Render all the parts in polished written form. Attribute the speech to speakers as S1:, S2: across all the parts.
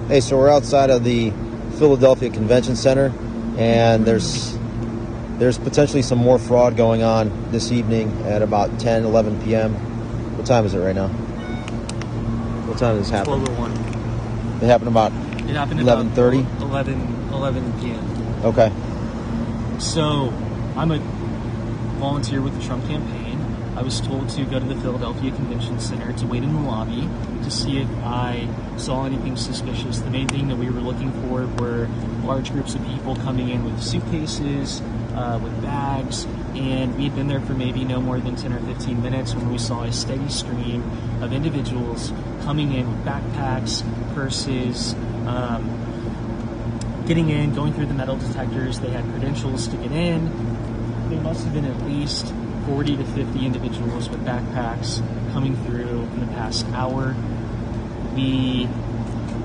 S1: Hey, so we're outside of the Philadelphia Convention Center, and there's potentially some more fraud going on this evening at about 10, 11 p.m. What time is it right now? What time does this happen?
S2: 12:01.
S1: It happened about 11:30?
S2: 11 p.m.
S1: Okay.
S2: So, I'm a volunteer with the Trump campaign. I was told to go to the Philadelphia Convention Center to wait in the lobby to see if I saw anything suspicious. The main thing that we were looking for were large groups of people coming in with suitcases, with bags, and we had been there for maybe no more than 10 or 15 minutes when we saw a steady stream of individuals coming in with backpacks, purses, getting in, going through the metal detectors. They had credentials to get in. There must have been at least 40 to 50 individuals with backpacks coming through in the past hour. We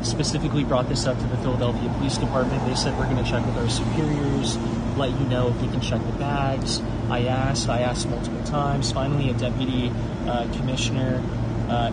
S2: specifically brought this up to the Philadelphia Police Department. They said, we're going to check with our superiors, let you know if we can check the bags. I asked multiple times. Finally, a deputy commissioner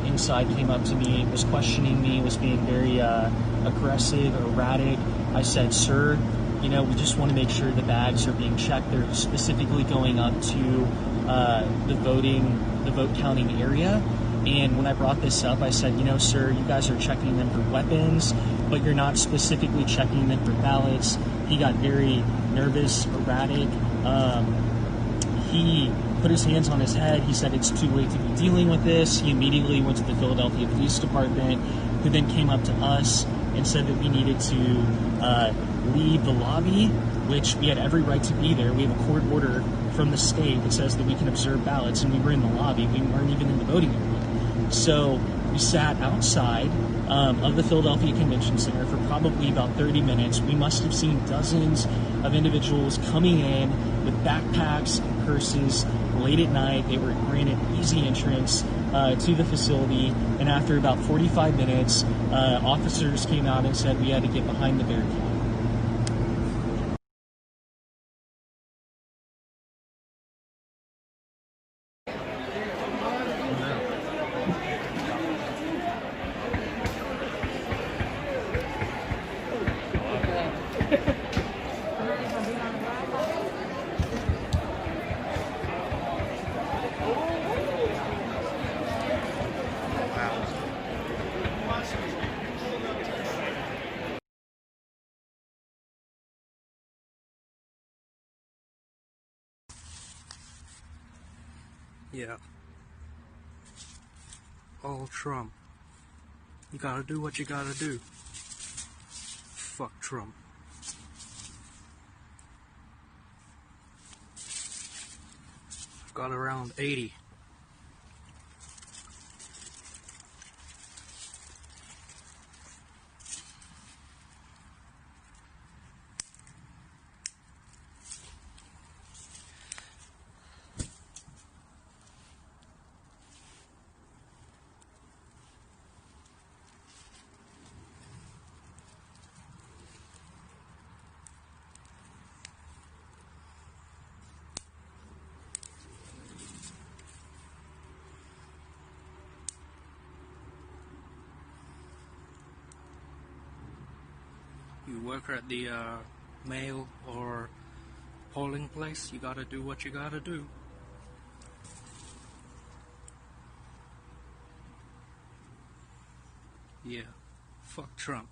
S2: inside came up to me, was questioning me, was being very aggressive, erratic. I said, sir, we just want to make sure the bags are being checked. They're specifically going up to the vote counting area. And when I brought this up, I said, sir, you guys are checking them for weapons, but you're not specifically checking them for ballots. He got very nervous, erratic. He put his hands on his head. He said it's too late to be dealing with this. He immediately went to the Philadelphia Police Department, who then came up to us and said that we needed to leave the lobby, which we had every right to be there. We have a court order from the state that says that we can observe ballots, and we were in the lobby. We weren't even in the voting area. So we sat outside of the Philadelphia Convention Center for probably about 30 minutes. We must have seen dozens of individuals coming in with backpacks and purses late at night. They were granted easy entrance to the facility, and after about 45 minutes, officers came out and said we had to get behind the barricade.
S3: Yeah. All Trump. You gotta do what you gotta do. Fuck Trump. I've got around 80. You work at the mail or polling place, you gotta do what you gotta do. Yeah, fuck Trump.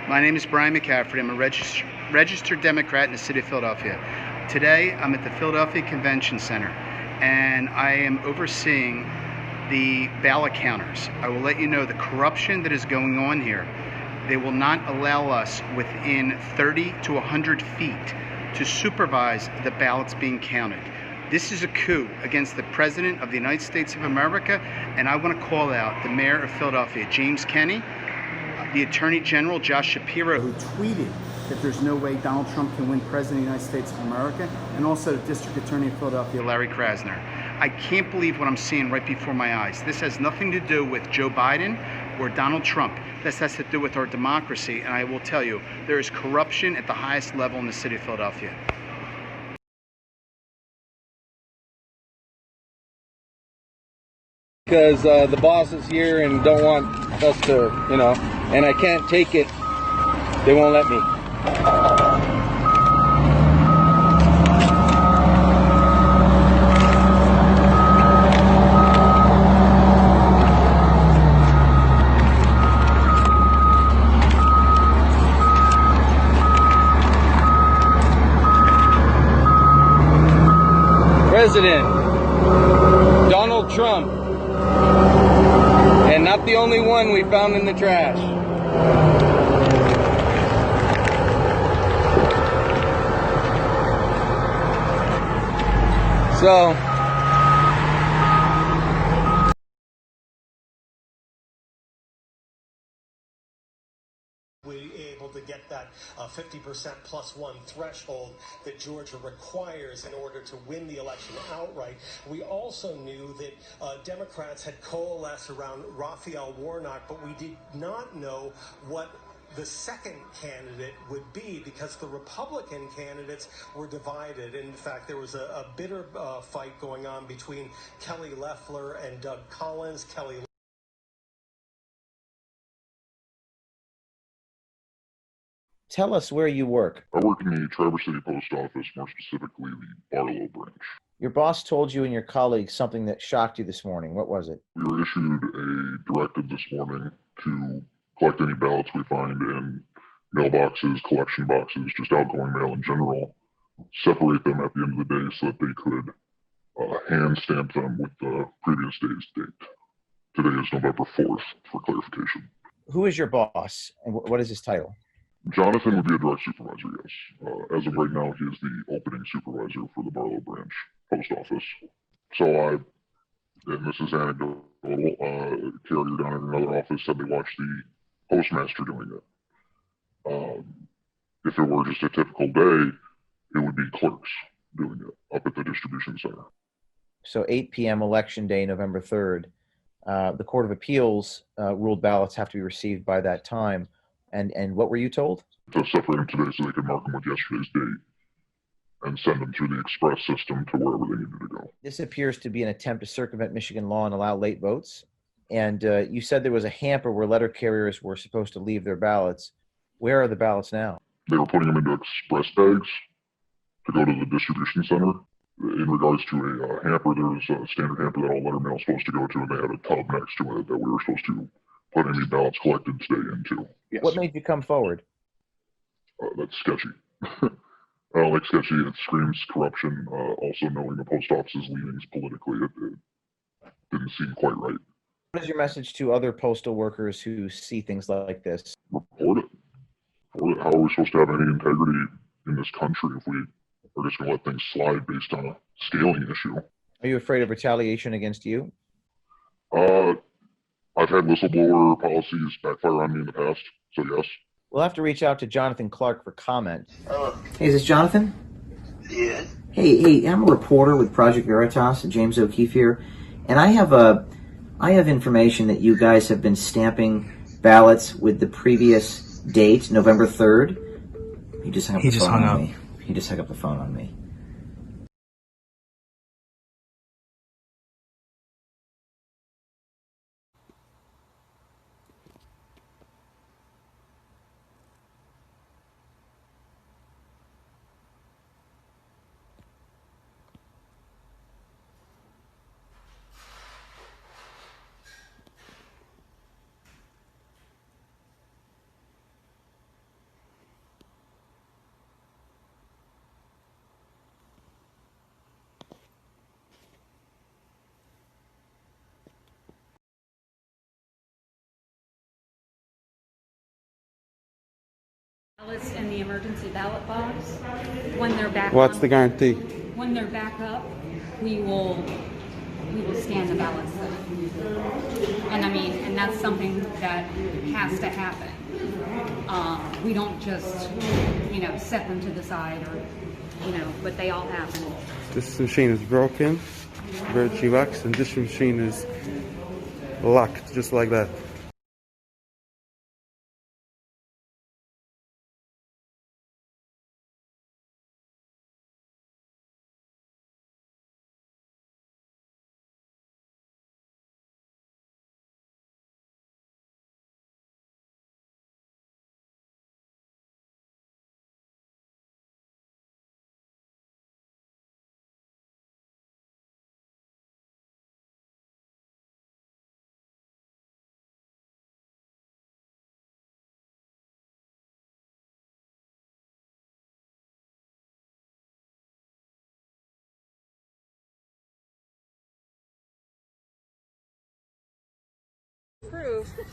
S4: My name is Brian McCaffrey. I'm a registered Democrat in the city of Philadelphia. Today, I'm at the Philadelphia Convention Center, and I am overseeing the ballot counters. I will let you know the corruption that is going on here. They will not allow us within 30 to 100 feet to supervise the ballots being counted. This is a coup against the President of the United States of America, and I want to call out the Mayor of Philadelphia, James Kenney, the Attorney General, Josh Shapiro, who tweeted that there's no way Donald Trump can win President of the United States of America, and also the District Attorney of Philadelphia, Larry Krasner. I can't believe what I'm seeing right before my eyes. This has nothing to do with Joe Biden or Donald Trump. This has to do with our democracy, and I will tell you, there is corruption at the highest level in the city of Philadelphia.
S5: Because the boss is here and don't want us to, and I can't take it. They won't let me. President Donald Trump, and not the only one we found in the trash. So
S6: able to get that 50% plus one threshold that Georgia requires in order to win the election outright. We also knew that Democrats had coalesced around Raphael Warnock, but we did not know what the second candidate would be, because the Republican candidates were divided. In fact, there was a bitter fight going on between Kelly Loeffler and Doug Collins.
S1: Tell us where you work.
S7: I work in the Traverse City Post Office, more specifically the Barlow branch.
S1: Your boss told you and your colleagues something that shocked you this morning. What was it?
S7: We were issued a directive this morning to collect any ballots we find in mailboxes, collection boxes, just outgoing mail in general, separate them at the end of the day so that they could hand stamp them with the previous day's date. Today is November 4th, for clarification.
S1: Who is your boss, and what is his title?
S7: Jonathan would be a direct supervisor, yes. As of right now, he is the opening supervisor for the Barlow branch post office. So and this is anecdotal, carrier down in another office said they watched the postmaster doing it. If it were just a typical day, it would be clerks doing it up at the distribution center.
S1: So 8 p.m. election day, November 3rd. The Court of Appeals ruled ballots have to be received by that time. And what were you told?
S7: To separate them today so they could mark them with yesterday's date and send them through the express system to wherever they needed to go.
S1: This appears to be an attempt to circumvent Michigan law and allow late votes. And you said there was a hamper where letter carriers were supposed to leave their ballots. Where are the ballots now?
S7: They were putting them into express bags to go to the distribution center. In regards to a hamper, there's a standard hamper that all letter mail is supposed to go to, and they had a tub next to it that we were supposed to put any ballots collected today into. Yes.
S1: What made you come forward?
S7: That's sketchy. Like sketchy, it screams corruption. Also knowing the post office's leanings politically, it didn't seem quite right.
S1: What is your message to other postal workers who see things like this?
S7: Report it. How are we supposed to have any integrity in this country if we are just going to let things slide based on a scaling issue?
S1: Are you afraid of retaliation against you?
S7: I've had whistleblower policies backfire on me in the past, so yes.
S1: We'll have to reach out to Jonathan Clark for comment. Hey, is this Jonathan?
S8: Yes.
S1: Hey, I'm a reporter with Project Veritas, James O'Keefe here, and I have information that you guys have been stamping ballots with the previous date, November 3rd. He just hung up the phone on me. He just hung up the phone on me.
S9: Ballots in the emergency ballot box when they're back.
S5: What's the guarantee?
S9: When they're back up, we will scan the ballots. And I mean, and that's something that has to happen. We don't just, set them to the side or, but they all happen.
S8: This machine is broken, very wax, and this machine is locked, just like that.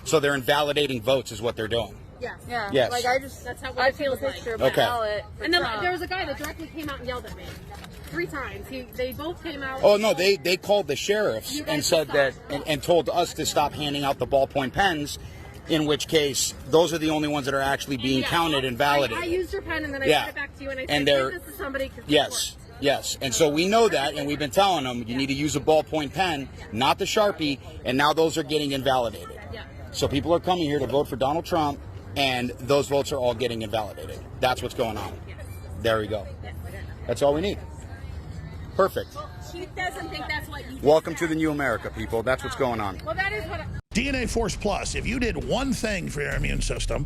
S10: So they're invalidating votes is what they're doing.
S11: Yes.
S10: Yeah. Yes.
S11: Like that's how I feel a picture of my ballot. And then there was a guy that directly came out and yelled at me 3 times. They both came out.
S10: Oh no, they called the sheriffs and said that and told us to stop handing out the ballpoint pens. In which case, those are the only ones that are actually being counted and validated.
S11: I used your pen and then I sent it back to you and I said, give this to somebody.
S10: Yes. Yes, and so we know that, and we've been telling them you need to use a ballpoint pen, not the Sharpie, and now those are getting invalidated.
S11: Yeah.
S10: So people are coming here to vote for Donald Trump, and those votes are all getting invalidated. That's what's going on.
S11: Yes.
S10: There we go.
S11: Yes.
S10: That's all we need. Perfect.
S11: Well, she doesn't think that's what you
S10: Welcome to the new America, people. That's what's going on.
S11: Well, that is what
S12: DNA Force Plus, if you did one thing for your immune system,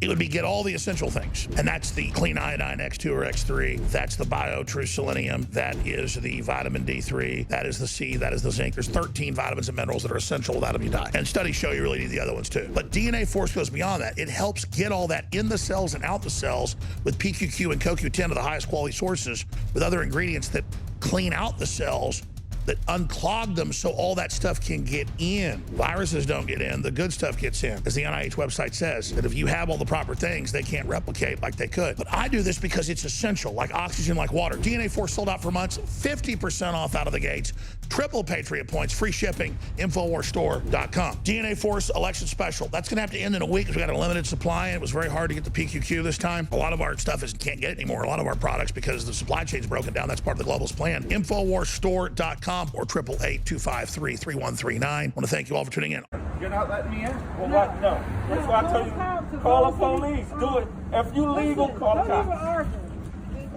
S12: it would be get all the essential things. And that's the clean iodine X2 or X3. That's the BioTrue selenium. That is the vitamin D3. That is the C. That is the zinc. There's 13 vitamins and minerals that are essential. Without them, you die. And studies show you really need the other ones too. But DNA Force goes beyond that. It helps get all that in the cells and out the cells with PQQ and CoQ10 of the highest quality sources with other ingredients that clean out the cells, that unclog them so all that stuff can get in. Viruses don't get in, the good stuff gets in. As the NIH website says, that if you have all the proper things, they can't replicate like they could. But I do this because it's essential, like oxygen, like water. DNA Force sold out for months, 50% off out of the gates, triple Patriot points, free shipping, InfoWarsStore.com. DNA Force election special. That's gonna have to end in a week because we got a limited supply and it was very hard to get the PQQ this time. A lot of our stuff can't get it anymore, a lot of our products, because the supply chain's broken down. That's part of the globalist plan. InfoWarsStore.com or 888-253-3139. I want to thank you all for tuning in.
S5: You're not letting me in? Well, what? No. That's why I tell you, call the police. Do it. If you legal, call the cops.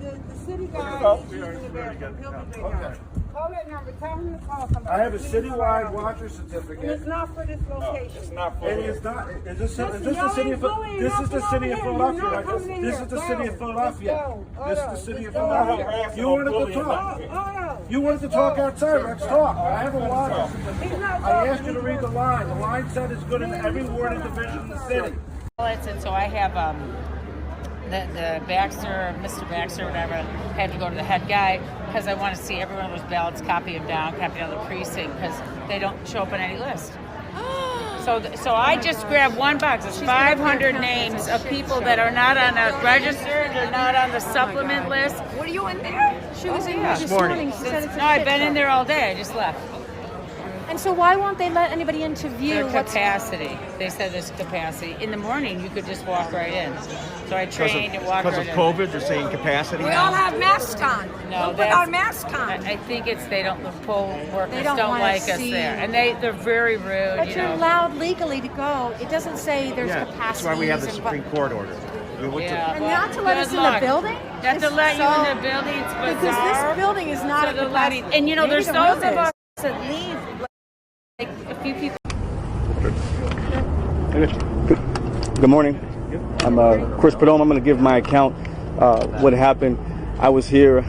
S13: The city guy is using the bathroom. He'll be there now. Call that number. Tell him to call somebody.
S5: I have a citywide watcher certificate.
S13: And it's not for this location.
S5: No, it's not for this. It is not. Is this the city of Philadelphia? This is the city of Philadelphia. This is the city of Philadelphia. This is the city of Philadelphia. You wanted to talk. You wanted to talk outside. Let's talk. I have a watcher certificate. I asked you to read the line. The line said it's good in every ward and division in the city.
S14: And so I have the Baxter, Mr. Baxter, whatever, had to go to the head guy because I want to see every one of those ballots, copy them down, copy down the precinct, because they don't show up on any list. So I just grabbed one box. It's 500 names of people that are not on a registered, they're not on the supplement list.
S11: What are you in there?
S14: She was in there this morning. No, I've been in there all day. I just left.
S15: And so why won't they let anybody in to view
S14: their capacity? They said there's capacity. In the morning, you could just walk right in. So I trained and walked right in.
S16: Because of COVID, they're saying capacity?
S11: We all have masks on.
S14: No,
S11: we'll put our masks on.
S14: I think it's the poll workers don't like us there. And they're very rude.
S15: But you're allowed legally to go. It doesn't say there's capacity.
S16: That's why we have the Supreme Court order.
S15: And not to let us in the building?
S14: Not to let you in the building. It's bizarre.
S15: Because this building is not a capacity.
S14: And there's those of us that leave. Like a few people.
S17: Good morning. I'm Chris Padone. I'm going to give my account what happened. I was here,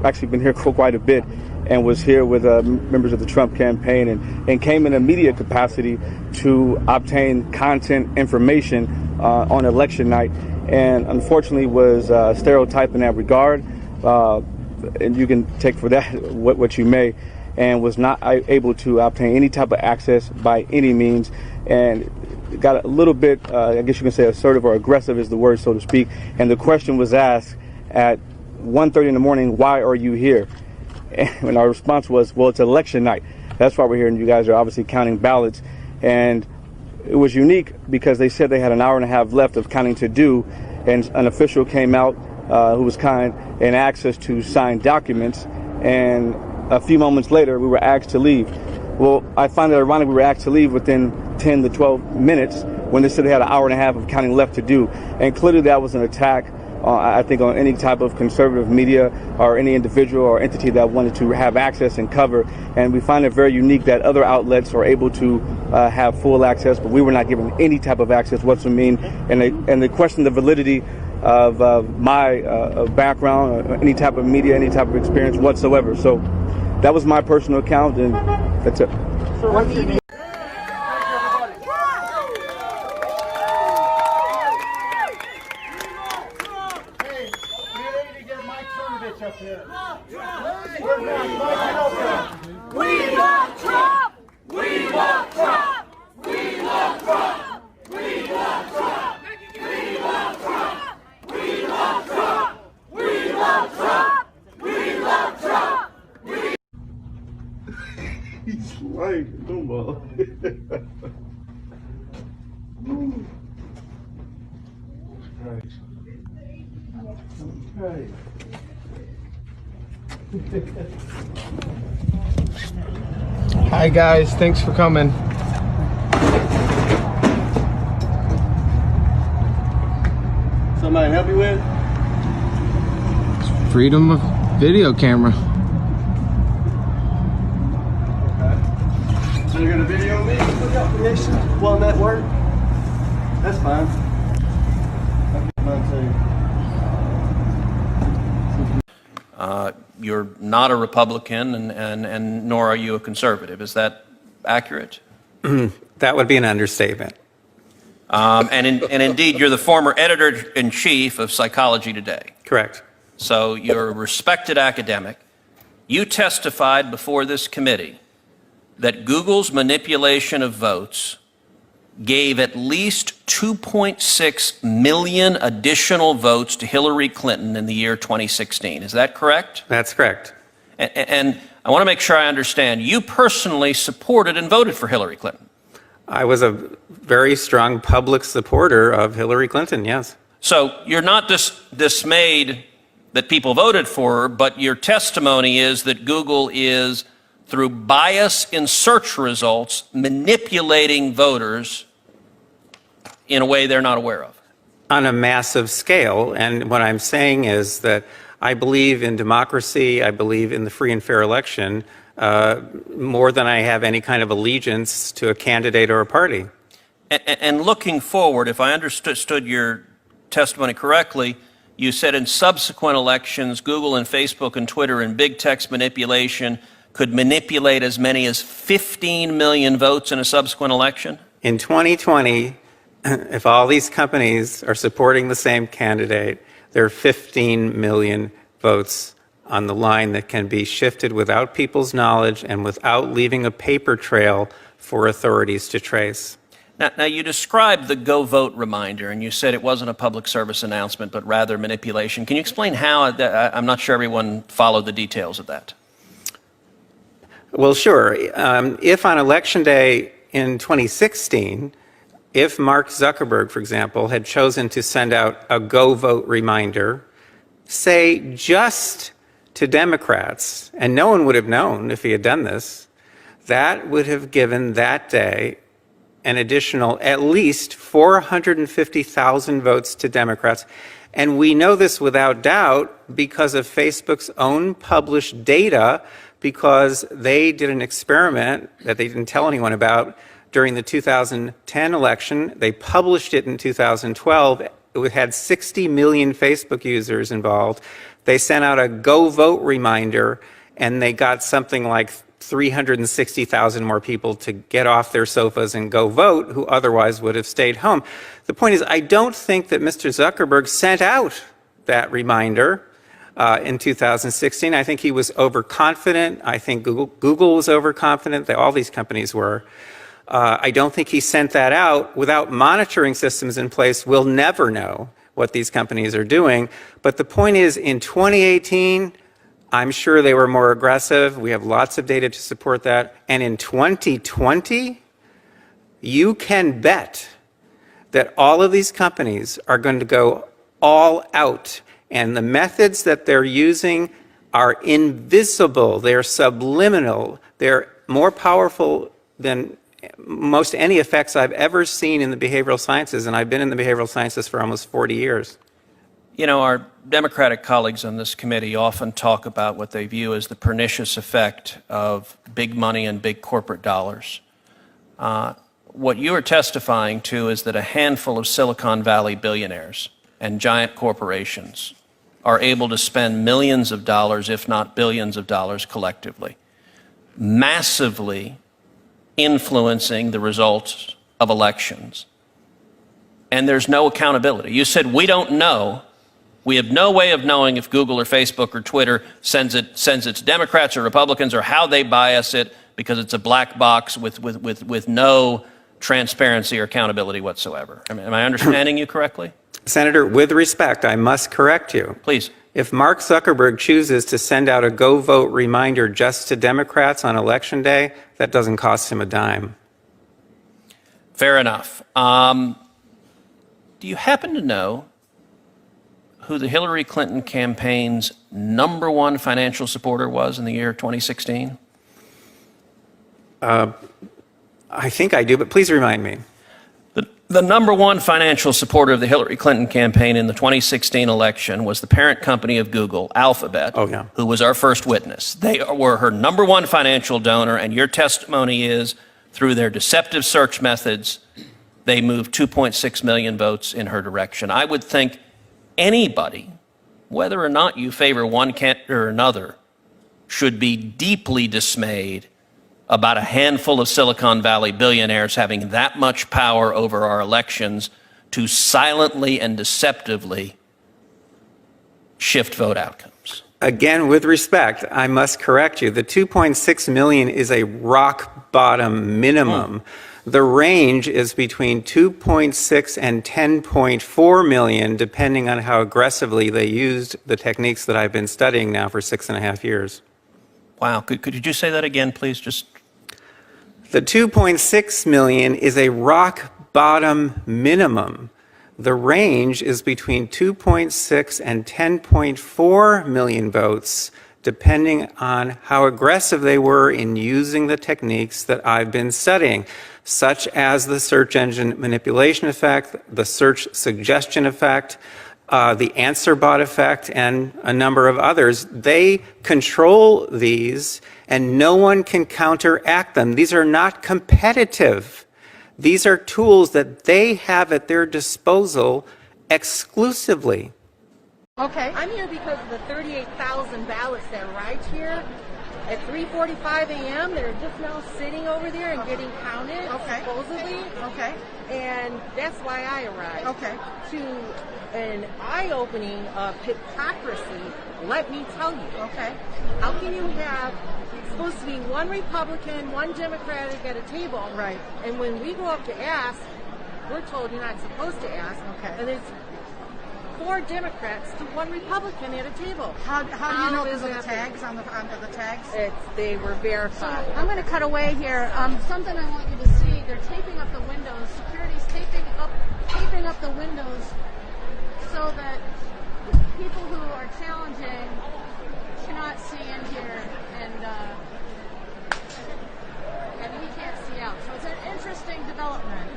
S17: actually been here for quite a bit, and was here with members of the Trump campaign and came in a media capacity to obtain content information on election night, and unfortunately was stereotyped in that regard, and you can take for that what you may, and was not able to obtain any type of access by any means, and got a little bit, I guess you can say assertive or aggressive is the word, so to speak, and the question was asked at 1:30 in the morning, why are you here? And our response was, well, it's election night. That's why we're here, and you guys are obviously counting ballots. And it was unique because they said they had an hour and a half left of counting to do, and an official came out who was kind and asked us to sign documents, and a few moments later we were asked to leave. Well, I find it ironic we were asked to leave within 10 to 12 minutes when they said they had an hour and a half of counting left to do. And clearly that was an attack, I think, on any type of conservative media or any individual or entity that wanted to have access and cover. And we find it very unique that other outlets are able to have full access, but we were not given any type of access whatsoever. And they question the validity of my background, or any type of media, any type of experience whatsoever. So that was my personal account, and that's it.
S13: We love Trump! We love Trump! We love Trump! We love Trump! We love Trump! We love Trump! We love Trump! We love Trump!
S8: He's like, come on. Right.
S18: Hi guys, thanks for coming.
S17: Somebody help you with?
S18: Freedom of video camera.
S17: Okay. So you're gonna video me for the Compilation? Will that work? That's fine.
S19: You're not a Republican, and nor are you a conservative. Is that accurate?
S20: That would be an understatement.
S19: And indeed, you're the former editor-in-chief of Psychology Today.
S20: Correct.
S19: So you're a respected academic. You testified before this committee that Google's manipulation of votes gave at least 2.6 million additional votes to Hillary Clinton in the year 2016. Is that correct?
S20: That's correct.
S19: And I want to make sure I understand. You personally supported and voted for Hillary Clinton.
S20: I was a very strong public supporter of Hillary Clinton, yes.
S19: So you're not dismayed that people voted for her, but your testimony is that Google is, through bias in search results, manipulating voters in a way they're not aware of.
S20: On a massive scale. And what I'm saying is that I believe in democracy, I believe in the free and fair election, more than I have any kind of allegiance to a candidate or a party.
S19: And looking forward, if I understood your testimony correctly, you said in subsequent elections, Google and Facebook and Twitter and big text manipulation could manipulate as many as 15 million votes in a subsequent election?
S20: In 2020, if all these companies are supporting the same candidate, there are 15 million votes on the line that can be shifted without people's knowledge and without leaving a paper trail for authorities to trace.
S19: Now you described the Go Vote reminder, and you said it wasn't a public service announcement, but rather manipulation. Can you explain how? I'm not sure everyone followed the details of that.
S20: Well, sure. If on Election Day in 2016, if Mark Zuckerberg, for example, had chosen to send out a Go Vote reminder, say just to Democrats, and no one would have known if he had done this, that would have given that day an additional at least 450,000 votes to Democrats. And we know this without doubt because of Facebook's own published data, because they did an experiment that they didn't tell anyone about during the 2010 election. They published it in 2012. It had 60 million Facebook users involved. They sent out a Go Vote reminder, and they got something like 360,000 more people to get off their sofas and go vote who otherwise would have stayed home. The point is, I don't think that Mr. Zuckerberg sent out that reminder in 2016. I think he was overconfident. I think Google was overconfident. All these companies were. I don't think he sent that out. Without monitoring systems in place, we'll never know what these companies are doing. But the point is, in 2018, I'm sure they were more aggressive. We have lots of data to support that. And in 2020, you can bet that all of these companies are going to go all out. And the methods that they're using are invisible. They're subliminal. They're more powerful than most any effects I've ever seen in the behavioral sciences. And I've been in the behavioral sciences for almost 40 years.
S19: You know, our Democratic colleagues on this committee often talk about what they view as the pernicious effect of big money and big corporate dollars. What you are testifying to is that a handful of Silicon Valley billionaires and giant corporations are able to spend millions of dollars, if not billions of dollars collectively, massively influencing the results of elections. And there's no accountability. You said, we don't know. We have no way of knowing if Google or Facebook or Twitter sends its Democrats or Republicans or how they bias it, because it's a black box with no transparency or accountability whatsoever. Am I understanding you correctly?
S20: Senator, with respect, I must correct you.
S19: Please.
S20: If Mark Zuckerberg chooses to send out a go vote reminder just to Democrats on Election Day, that doesn't cost him a dime.
S19: Fair enough. Do you happen to know who the Hillary Clinton campaign's #1 financial supporter was in the year 2016?
S20: I think I do, but please remind me.
S19: The #1 financial supporter of the Hillary Clinton campaign in the 2016 election was the parent company of Google, Alphabet, who was our first witness. They were her #1 financial donor, and your testimony is, through their deceptive search methods, they moved 2.6 million votes in her direction. I would think anybody, whether or not you favor one candidate or another, should be deeply dismayed about a handful of Silicon Valley billionaires having that much power over our elections to silently and deceptively shift vote outcomes.
S20: Again, with respect, I must correct you. The 2.6 million is a rock bottom minimum. The range is between 2.6 and 10.4 million, depending on how aggressively they used the techniques that I've been studying now for 6.5 years.
S19: Wow. Could you just say that again, please?
S20: The 2.6 million is a rock bottom minimum. The range is between 2.6 and 10.4 million votes, depending on how aggressive they were in using the techniques that I've been studying, such as the search engine manipulation effect, the search suggestion effect, the answer bot effect, and a number of others. They control these, and no one can counteract them. These are not competitive. These are tools that they have at their disposal exclusively.
S15: Okay. I'm here because of the 38,000 ballots that arrived here at 3:45 a.m. They're just now sitting over there and getting counted, supposedly. Okay. And that's why I arrived. Okay. To an eye-opening of hypocrisy, let me tell you. Okay. How can you have supposed to be one Republican, one Democratic at a table? Right. And when we go up to ask, we're told you're not supposed to ask. Okay. And it's 4 Democrats to 1 Republican at a table. How do you know those are the tags on the tags? They were verified. So I'm going to cut away here. Something I want you to see. They're taping up the windows. Security's taping up the windows so that people who are challenging cannot see in here, and we can't see out. So it's an interesting development.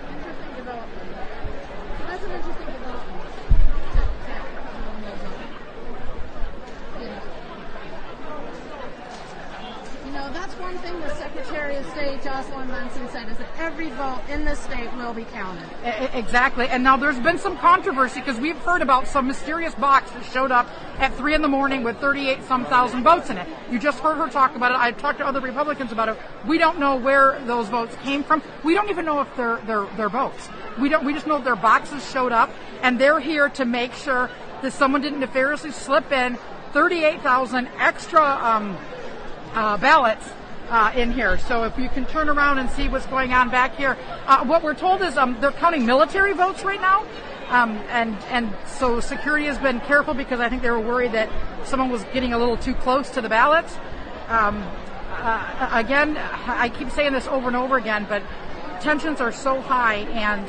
S15: That's an interesting development. You know, that's one thing the Secretary of State, Jocelyn Munson, said, is that every vote in this state will be counted.
S21: Exactly. And now there's been some controversy because we've heard about some mysterious box that showed up at 3 a.m. with 38-some thousand votes in it. You just heard her talk about it. I've talked to other Republicans about it. We don't know where those votes came from. We don't even know if they're votes. We just know their boxes showed up, and they're here to make sure that someone didn't nefariously slip in 38,000 extra ballots in here. So if you can turn around and see what's going on back here. What we're told is they're counting military votes right now. And so security has been careful because I think they were worried that someone was getting a little too close to the ballots. Again, I keep saying this over and over again, but tensions are so high, and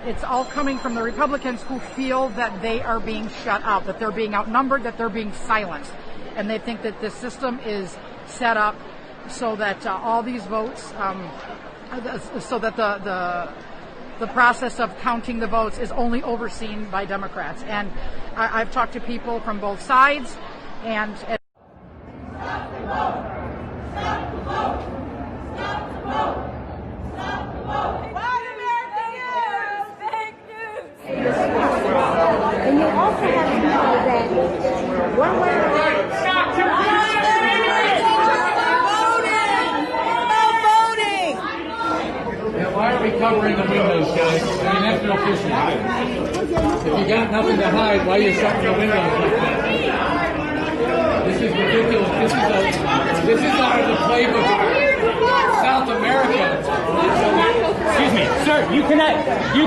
S21: it's all coming from the Republicans who feel that they are being shut out, that they're being outnumbered, that they're being silenced. And they think that this system is set up so that all these votes, so that the process of counting the votes is only overseen by Democrats. And I've talked to people from both sides, and
S13: and you also have to know that one way or another.
S2: Why are we covering the windows, guys? I mean, that's no business. If you got nothing to hide, why are you shutting the windows like that? This is ridiculous. This is out of the playbook of South America.
S22: Excuse me, sir. You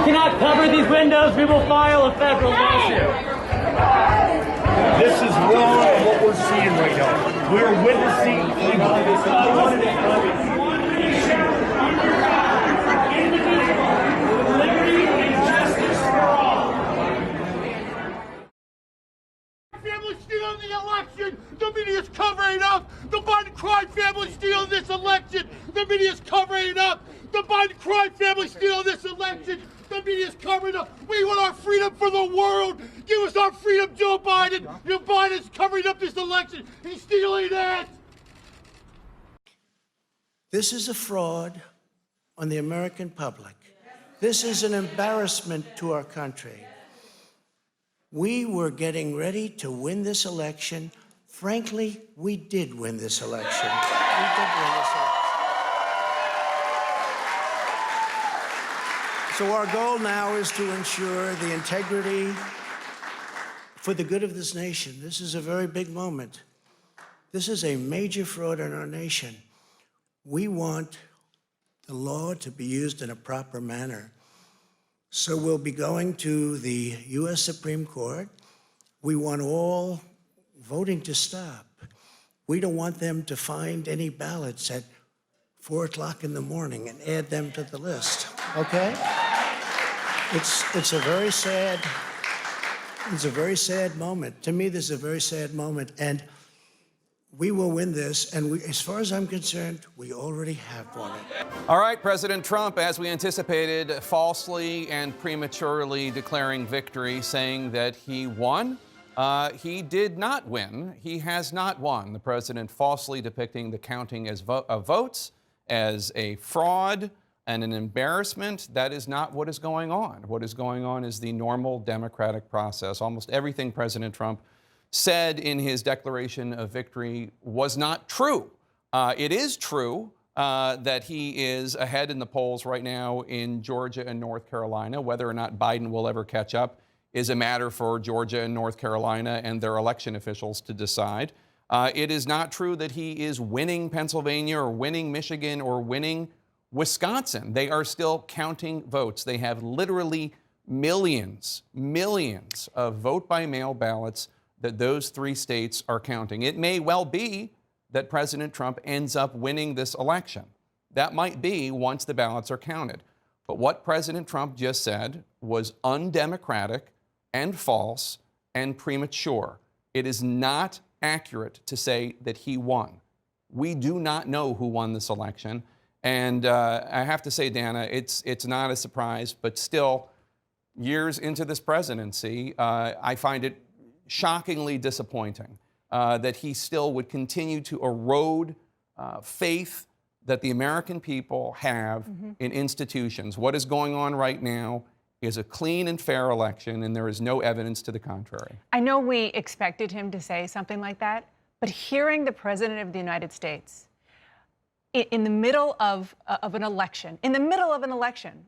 S22: cannot cover these windows. We will file a federal lawsuit.
S5: This is wrong what we're seeing right now. We're witnessing
S13: family stealing the election. The media is covering it up. The Biden crime family stealing this election. The media is covering it up. The Biden crime family stealing this election. The media is covering it up. We want our freedom for the world. Give us our freedom, Joe Biden. Joe Biden is covering up this election. He's stealing it.
S23: This is a fraud on the American public. This is an embarrassment to our country. We were getting ready to win this election. Frankly, we did win this election. We did win this election. So our goal now is to ensure the integrity for the good of this nation. This is a very big moment. This is a major fraud in our nation. We want the law to be used in a proper manner. So we'll be going to the U.S. Supreme Court. We want all voting to stop. We don't want them to find any ballots at 4 o'clock in the morning and add them to the list, okay? It's a very sad moment. To me, this is a very sad moment, and we will win this, and as far as I'm concerned, we already have won it.
S24: All right, President Trump, as we anticipated, falsely and prematurely declaring victory, saying that he won. He did not win. He has not won. The president falsely depicting the counting of votes as a fraud and an embarrassment. That is not what is going on. What is going on is the normal democratic process. Almost everything President Trump said in his declaration of victory was not true. It is true that he is ahead in the polls right now in Georgia and North Carolina. Whether or not Biden will ever catch up is a matter for Georgia and North Carolina and their election officials to decide. It is not true that he is winning Pennsylvania or winning Michigan or winning Wisconsin. They are still counting votes. They have literally millions of vote-by-mail ballots that those 3 states are counting. It may well be that President Trump ends up winning this election. That might be once the ballots are counted. But what President Trump just said was undemocratic and false and premature. It is not accurate to say that he won. We do not know who won this election. And I have to say, Dana, it's not a surprise, but still, years into this presidency, I find it shockingly disappointing that he still would continue to erode faith that the American people have in institutions. What is going on right now is a clean and fair election, and there is no evidence to the contrary.
S25: I know we expected him to say something like that, but hearing the President of the United States in the middle of an election,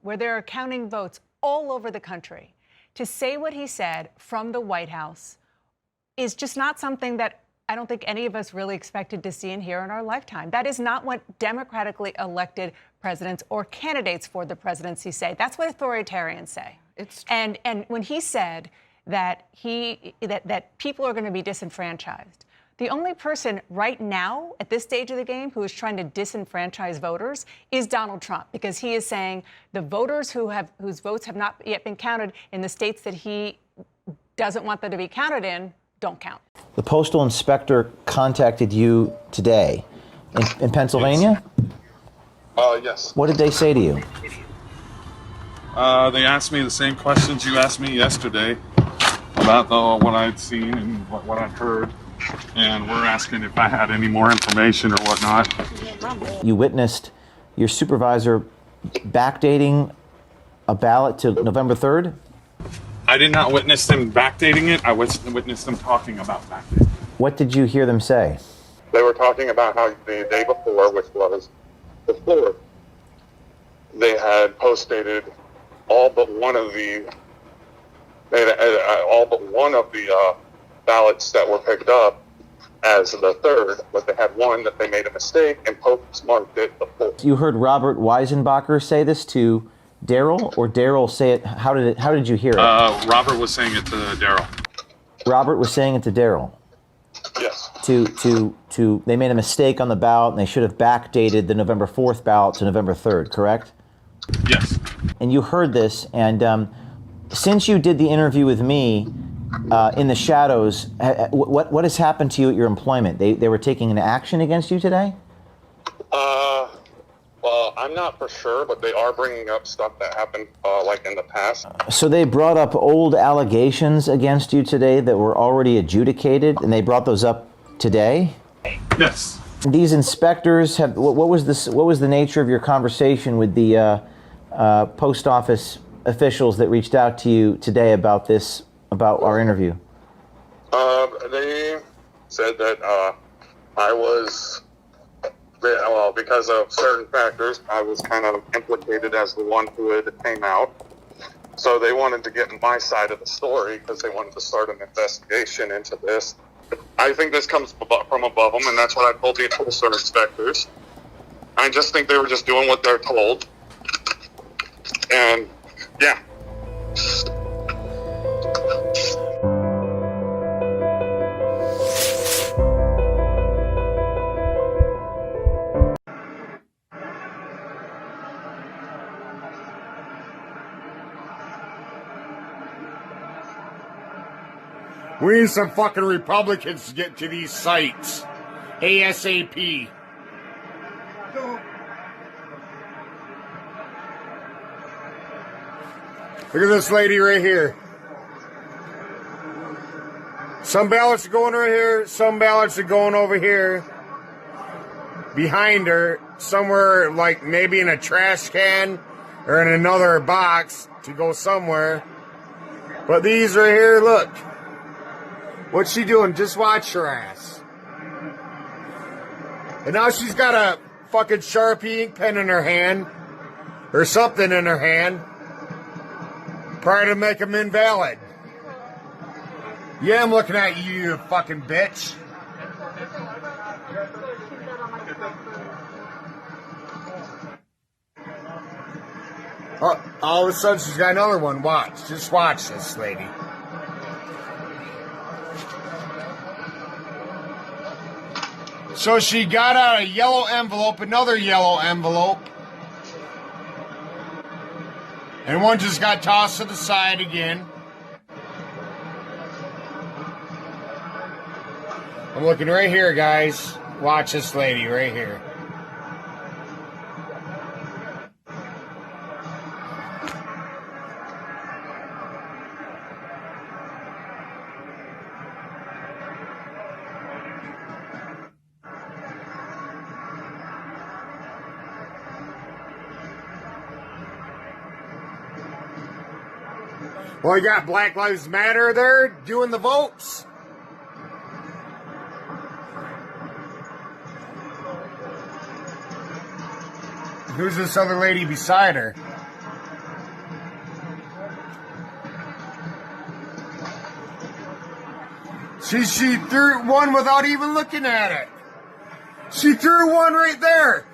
S25: where they're counting votes all over the country, to say what he said from the White House is just not something that I don't think any of us really expected to see and hear in our lifetime. That is not what democratically elected presidents or candidates for the presidency say. That's what authoritarians say. And when he said that that people are going to be disenfranchised, the only person right now at this stage of the game who is trying to disenfranchise voters is Donald Trump, because he is saying the voters whose votes have not yet been counted in the states that he doesn't want them to be counted in don't count.
S1: The postal inspector contacted you today in Pennsylvania?
S3: Yes.
S1: What did they say to you?
S3: They asked me the same questions you asked me yesterday about what I'd seen and what I'd heard. And we're asking if I had any more information or whatnot.
S1: You witnessed your supervisor backdating a ballot to November 3rd?
S3: I did not witness them backdating it. I witnessed them talking about backdating.
S1: What did you hear them say?
S3: They were talking about how the day before, which was the 4th, they had postdated all but one of the ballots that were picked up as the 3rd, but they had one that they made a mistake and postmarked it the 4th.
S1: You heard Robert Weisenbacher say this to Daryl, or Daryl say it? How did you hear it?
S3: Robert was saying it to Daryl.
S1: Robert was saying it to Daryl.
S3: Yes.
S1: They made a mistake on the ballot and they should have backdated the November 4th ballot to November 3rd, correct?
S3: Yes.
S1: And you heard this, and since you did the interview with me in the shadows, what has happened to you at your employment? They were taking an action against you today?
S3: Well, I'm not for sure, but they are bringing up stuff that happened like in the past.
S1: So they brought up old allegations against you today that were already adjudicated, and they brought those up today?
S3: Yes.
S1: These inspectors have. What was this? What was the nature of your conversation with the post office officials that reached out to you today about this, about our interview?
S3: They said that I was. Well, because of certain factors, I was kind of implicated as the one who had came out. So they wanted to get my side of the story because they wanted to start an investigation into this. I think this comes from above them, and that's what I told the postal inspectors. I just think they were just doing what they're told. And, yeah.
S4: We need some fucking Republicans to get to these sites. ASAP. Look at this lady right here. Some ballots are going right here. Some ballots are going over here. Behind her, somewhere like maybe in a trash can or in another box to go somewhere. But these right here, look. What's she doing? Just watch her ass. And now she's got a fucking Sharpie ink pen in her hand. Or something in her hand. Trying to make them invalid. Yeah, I'm looking at you, you fucking bitch. Oh, all of a sudden she's got another one. Watch. Just watch this lady. So she got out a yellow envelope, another yellow envelope. And one just got tossed to the side again. I'm looking right here, guys. Watch this lady right here. Well, you got Black Lives Matter there doing the votes. Who's this other lady beside her? She threw one without even looking at it. She threw one right there.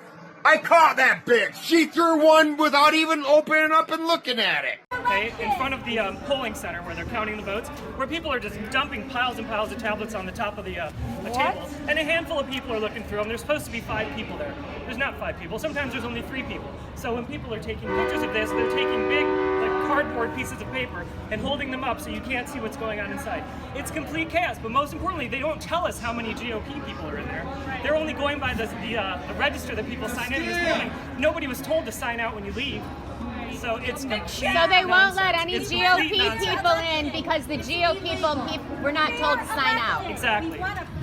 S4: I caught that bitch. She threw one without even opening up and looking at it.
S6: okay, in front of the polling center where they're counting the votes, where people are just dumping piles and piles of tablets on the top of the table. And a handful of people are looking through them. There's supposed to be 5 people there. There's not 5 people. Sometimes there's only 3 people. So when people are taking pictures of this, they're taking big, like, cardboard pieces of paper and holding them up so you can't see what's going on inside. It's complete chaos, but most importantly, they don't tell us how many GOP people are in there. They're only going by the register that people sign in this morning. Nobody was told to sign out when you leave. So it's complete
S7: So they won't let any
S6: It's
S7: GOP
S6: complete nonsense.
S7: people in because the GOP people were not told to sign out.
S6: Exactly.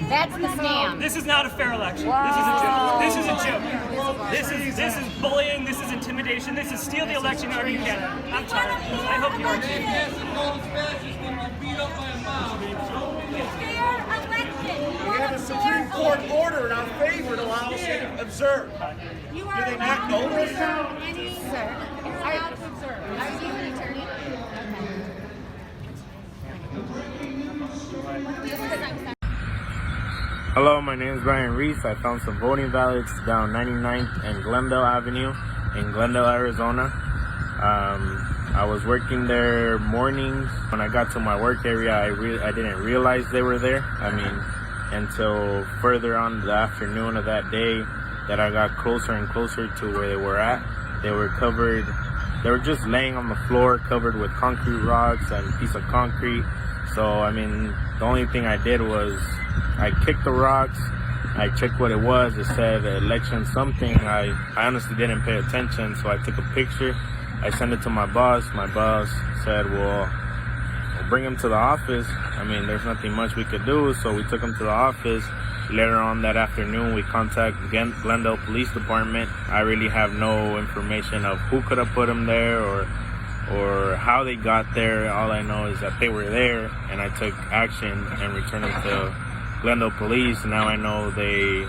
S7: That's the scam.
S6: This is not a fair election. This is a joke. This is a joke. This is bullying. This is intimidation. This is steal the election however you can. I'm tired. I hope you are
S5: We have a Supreme Court order in our favor to allow us to observe. Do they not know this?
S7: Sir, you're allowed to observe. Are you an attorney?
S9: Hello, my name is Brian Reese. I found some voting ballots down 99th and Glendale Avenue in Glendale, Arizona. I was working there mornings. When I got to my work area, I didn't realize they were there. I mean, until further on the afternoon of that day that I got closer and closer to where they were at. They were covered, they were just laying on the floor covered with concrete rocks and a piece of concrete. So, I mean, the only thing I did was I kicked the rocks. I checked what it was. It said election something. I honestly didn't pay attention, so I took a picture. I sent it to my boss. My boss said, well, we'll bring him to the office. I mean, there's nothing much we could do, so we took him to the office. Later on that afternoon, we contacted Glendale Police Department. I really have no information of who could have put him there or how they got there. All I know is that they were there, and I took action and returned them to Glendale Police. Now I know they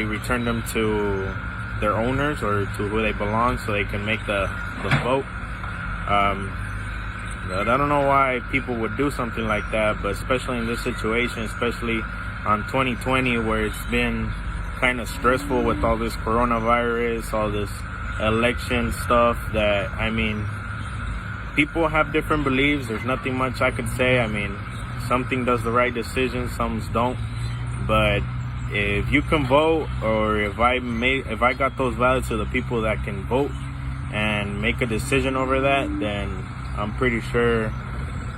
S9: returned them to their owners or to who they belong so they can make the vote. But I don't know why people would do something like that, but especially in this situation, especially on 2020 where it's been kind of stressful with all this coronavirus, all this election stuff that, I mean, people have different beliefs. There's nothing much I could say. I mean, something does the right decision, some don't. But if you can vote, or if I got those ballots to the people that can vote and make a decision over that, then I'm pretty sure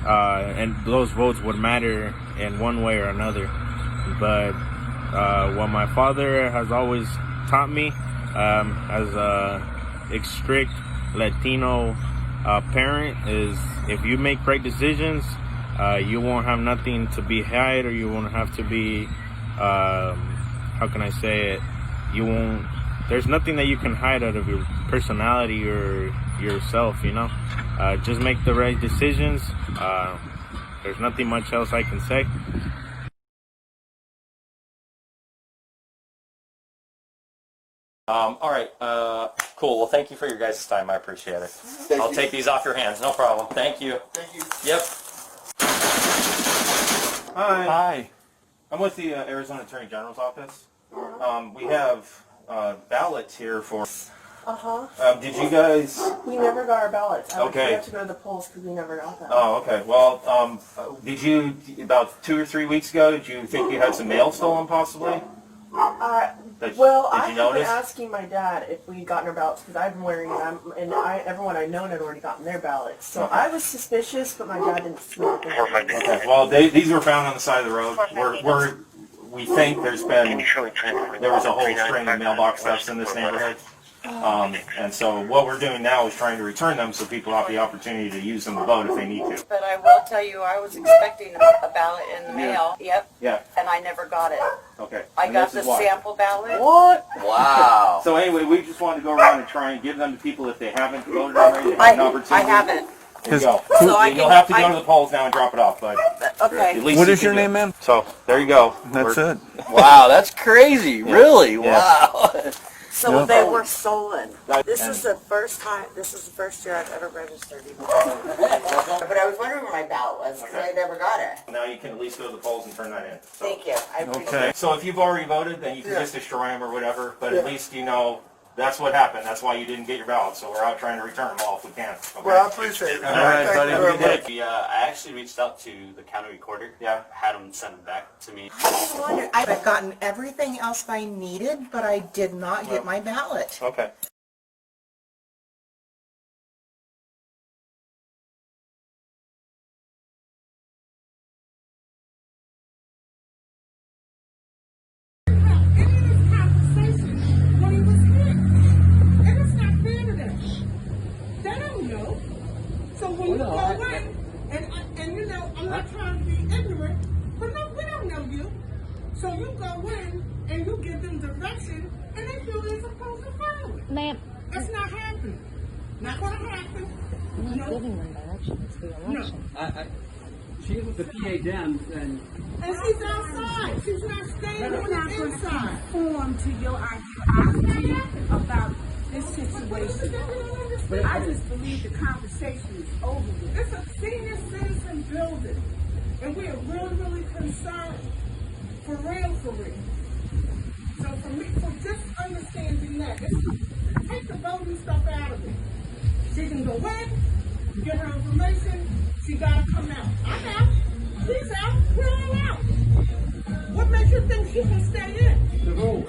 S9: and those votes would matter in one way or another. But what my father has always taught me as a strict Latino parent is, if you make right decisions, you won't have nothing to be hide, or you won't have to be how can I say it, there's nothing that you can hide out of your personality or yourself, you know. Just make the right decisions. There's nothing much else I can say.
S10: All right, cool. Well, thank you for your guys' time. I appreciate it. I'll take these off your hands. No problem. Thank you.
S5: Thank you.
S10: Yep.
S9: Hi.
S10: Hi. I'm with the Arizona Attorney General's office. We have ballots here for... did you guys...
S12: We never got our ballots.
S10: Okay.
S12: We have to go to the polls because we never got them.
S10: Oh, okay. Well, did you, about 2 or 3 weeks ago, did you think you had some mail stolen possibly? Did you
S12: I've been
S10: notice?
S12: asking my dad if we had gotten our ballots because I've been wearing them, and everyone I known had already gotten their ballots. So I was suspicious, but my dad didn't see it.
S10: Okay. Well, these were found on the side of the road. We think there was a whole string of mailbox thefts in this neighborhood. And so what we're doing now is trying to return them so people have the opportunity to use them to vote if they need to.
S12: But I will tell you, I was expecting a ballot in the mail. Yep.
S10: Yeah.
S12: And I never got it.
S10: Okay.
S12: I
S10: And
S12: got
S10: this
S12: the
S10: is why.
S12: sample ballot.
S10: What? Wow. So anyway, we just wanted to go around and try and give them to people if they haven't voted already. They have an opportunity.
S12: I haven't.
S10: There you go.
S12: So
S10: You'll have to go to the polls now and drop it off, but
S12: Okay.
S10: at least
S12: What
S10: you
S12: is
S10: can
S12: your
S10: do
S12: name,
S10: it.
S12: ma'am?
S10: So there you go.
S12: That's
S10: it.
S12: Wow, that's crazy. Really?
S10: Wow.
S12: So
S10: Yeah.
S12: they were stolen. This
S10: And-
S12: is the first time. This is the first year I've ever registered. But I was wondering where my ballot was because I never got it.
S10: Now you can at least go to the polls and turn that in. So.
S12: Thank you. I appreciate
S10: Okay.
S12: it.
S10: So if you've already voted, then you can
S12: Yeah.
S10: just destroy them or whatever. But
S12: Yeah.
S10: at least you know that's what happened. That's why you didn't get your ballots. So we're out trying to return them all if we can. Okay?
S4: Well, I appreciate it.
S10: All right,
S4: Thank
S10: buddy.
S4: you very
S10: Good
S4: much.
S10: day.
S8: I actually reached out to the county recorder.
S10: Yeah.
S8: Had him send them back to me.
S12: I wonder, I've gotten everything else I needed, but I did not get my ballot.
S10: Okay.
S13: So when you go in, and you know, I'm not trying to be ignorant, but no, we don't know you. So you go in and you give them direction, and they feel they're supposed to follow it.
S7: Ma'am.
S13: That's not happening. Not gonna happen.
S7: I'm not giving them direction. It's the election.
S11: She's with the PA Dems, and
S13: she's outside. She's not staying on the inside.
S14: Conform to your ideology about this situation. But I just believe the conversation is over with.
S13: It's a senior citizen building, and we are really, really concerned. For real, for real. So for me, for just understanding that, take the voting stuff out of it. She can go in, get her information, she gotta come out. I'm out. She's out. We're all out. What makes you think she can stay in?
S11: the rules.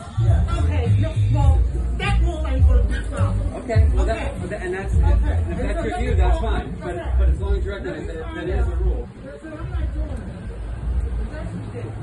S13: Okay, no, well, that rule ain't gonna be followed.
S11: Okay, well,
S13: Okay.
S11: and that's if that's your view, that's fine. But as long as you're recognizing that is a rule.
S13: Listen, I'm not doing it. That's ridiculous.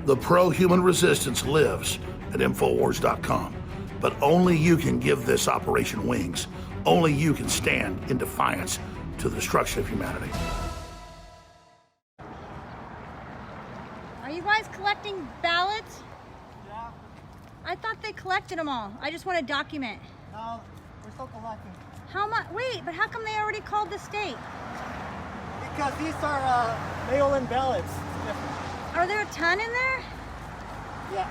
S16: The pro-human resistance lives at Infowars.com. But only you can give this operation wings. Only you can stand in defiance to the destruction of humanity.
S7: Are you guys collecting ballots? Yeah. I thought they collected them all. I just want to document.
S18: No, we're still collecting.
S7: How much? Wait, but how come they already called the state?
S18: Because these are mail-in ballots. It's different.
S7: Are there a ton in there?
S18: Yeah.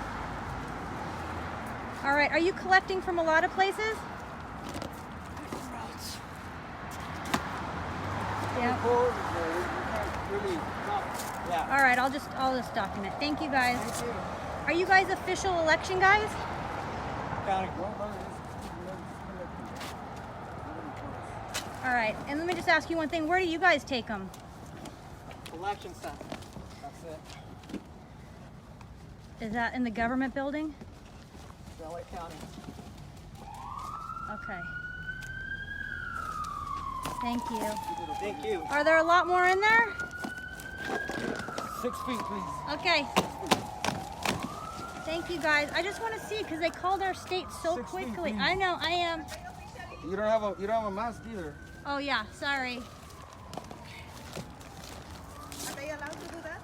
S7: All right, are you collecting from a lot of places? Yeah.
S18: Yeah.
S7: All right, I'll just document. Thank you guys.
S18: Thank you.
S7: Are you guys official election guys? All right, and let me just ask you one thing. Where do you guys take them?
S18: Election center. That's it.
S7: Is that in the government building?
S18: LA County.
S7: Okay. Thank you.
S18: Thank you.
S7: Are there a lot more in there?
S18: 6 feet, please.
S7: Okay. Thank you guys. I just want to see because they called our state so
S18: 6 feet,
S7: quickly.
S18: please.
S7: I know. I am.
S18: You don't have a mask either.
S7: Oh yeah. Sorry.
S18: Are they allowed to do that?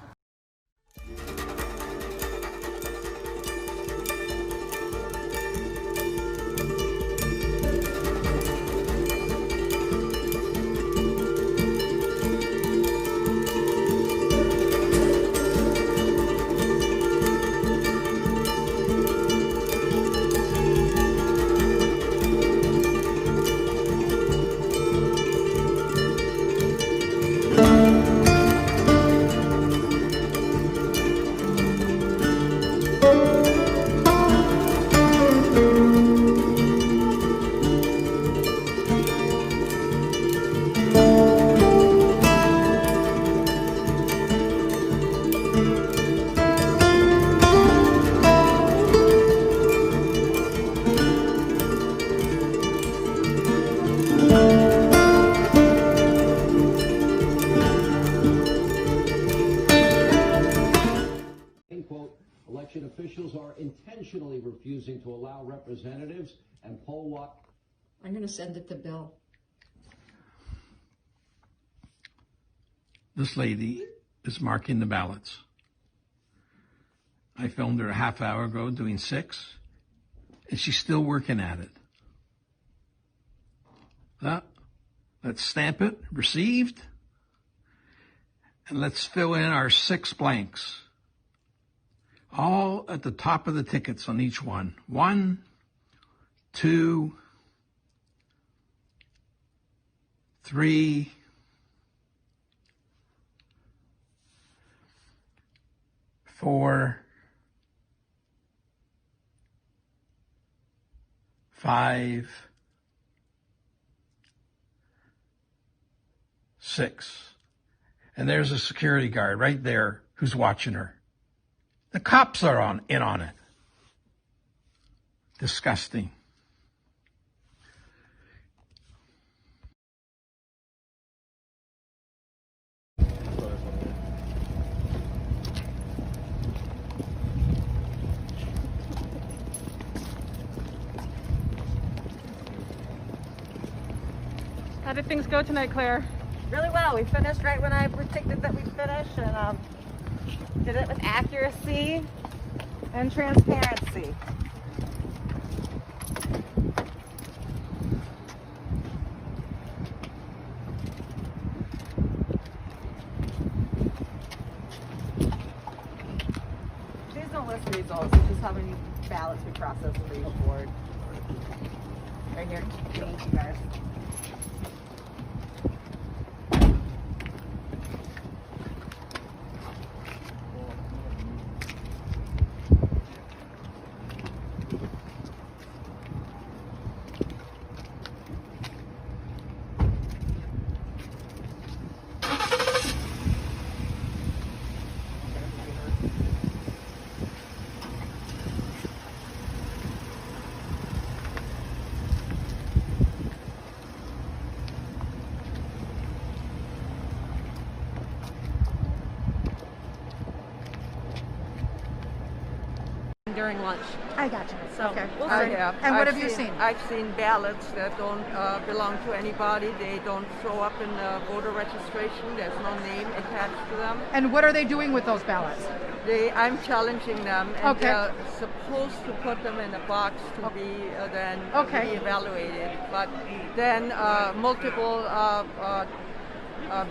S26: Election officials are intentionally refusing to allow representatives and poll what?
S27: I'm going to send it to Bill.
S28: This lady is marking the ballots. I filmed her a half hour ago doing 6, and she's still working at it. Let's stamp it, received, and let's fill in our 6 blanks. All at the top of the tickets on each one. 1, 2, 3, 4, 5, 6. And there's a security guard right there who's watching her. The cops are in on it. Disgusting.
S2: How did things go tonight, Claire?
S15: Really well. We finished right when I predicted that we'd finish, and did it with accuracy and transparency. These don't list the results. It's just how many ballots we processed for each board. Right here. Thank you guys.
S17: During lunch.
S15: I got you.
S17: So
S15: Okay.
S17: we'll
S15: I
S17: see.
S15: have. And what have you seen?
S17: I've seen ballots that don't belong to anybody. They don't show up in the voter registration. There's no name attached to them.
S19: And what are they doing with those ballots?
S17: I'm challenging them, and
S19: Okay.
S17: they're supposed to put them in a box to be then
S19: Okay.
S17: be evaluated. But then multiple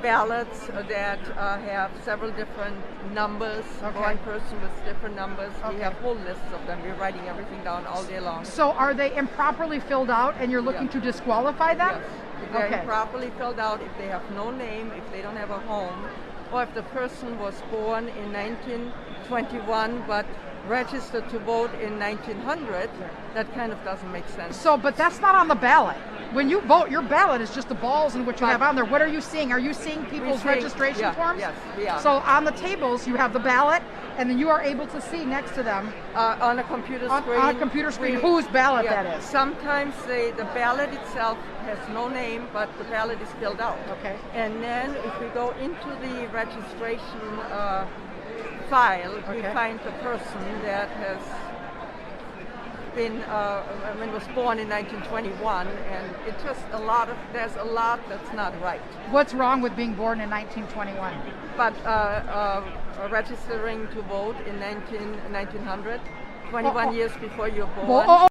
S17: ballots that have several different numbers.
S19: Okay.
S17: One person with different numbers. We have whole lists of them. We're writing everything down all day long.
S19: So are they improperly filled out and you're looking to disqualify them?
S17: Yes. If they're
S19: Okay.
S17: improperly filled out, if they have no name, if they don't have a home, or if the person was born in 1921 but registered to vote in 1900, that kind of doesn't make sense.
S19: So, but that's not on the ballot. When you vote, your ballot is just the balls and what you have on there. What are you seeing? Are you seeing people's registration forms?
S17: Yes, we are.
S19: So on the tables, you have the ballot, and then you are able to see next to them
S17: on a computer screen.
S19: On a computer screen, whose ballot that is.
S17: Sometimes the ballot itself has no name, but the ballot is filled out.
S19: Okay.
S17: And then if we go into the registration file, we find the person that has been was born in 1921, and it's just there's a lot that's not right.
S19: What's wrong with being born in 1921?
S17: But registering to vote in 1900, 21 years before you're born.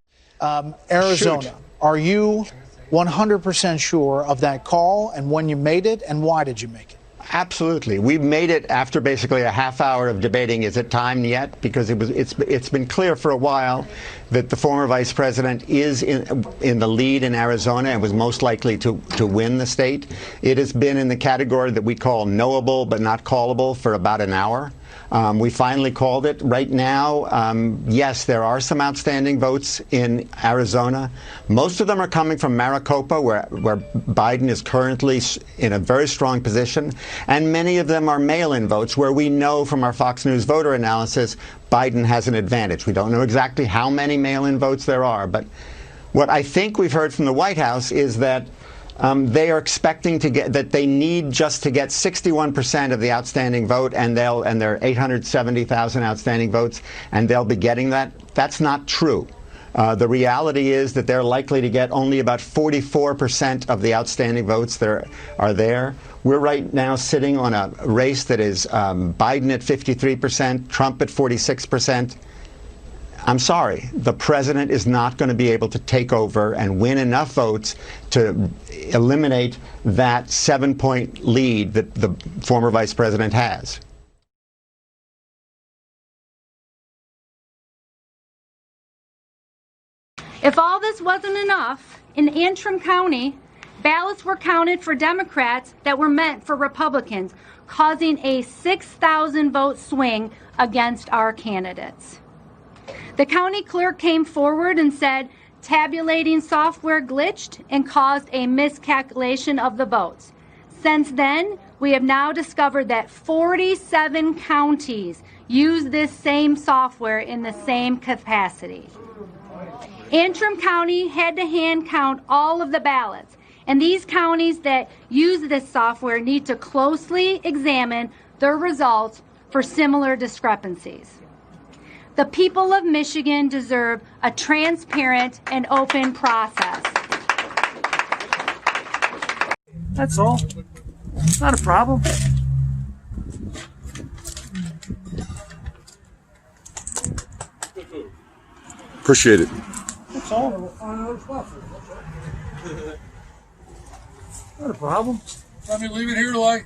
S20: Arizona, are you 100% sure of that call and when you made it, and why did you make it?
S21: Absolutely. We made it after basically a half hour of debating, is it time yet? Because it's been clear for a while that the former vice president is in the lead in Arizona and was most likely to win the state. It has been in the category that we call knowable but not callable for about an hour. We finally called it. Right now, yes, there are some outstanding votes in Arizona. Most of them are coming from Maricopa, where Biden is currently in a very strong position. And many of them are mail-in votes, where we know from our Fox News voter analysis, Biden has an advantage. We don't know exactly how many mail-in votes there are. But what I think we've heard from the White House is that they are expecting to get that they need just to get 61% of the outstanding vote, and there are 870,000 outstanding votes, and they'll be getting that. That's not true. The reality is that they're likely to get only about 44% of the outstanding votes that are there. We're right now sitting on a race that is Biden at 53%, Trump at 46%. I'm sorry, the president is not going to be able to take over and win enough votes to eliminate that 7-point lead that the former vice president has.
S7: If all this wasn't enough, in Antrim County, ballots were counted for Democrats that were meant for Republicans.
S1: causing a 6,000 vote swing against our candidates. The county clerk came forward and said tabulating software glitched and caused a miscalculation of the votes. Since then, we have now discovered that 47 counties use this same software in the same capacity. Antrim County had to hand count all of the ballots, and these counties that use this software need to closely examine their results for similar discrepancies. The people of Michigan deserve a transparent and open process.
S3: That's all. It's not a problem.
S5: Appreciate it.
S3: That's all. Not a problem.
S6: I mean, leave it here till I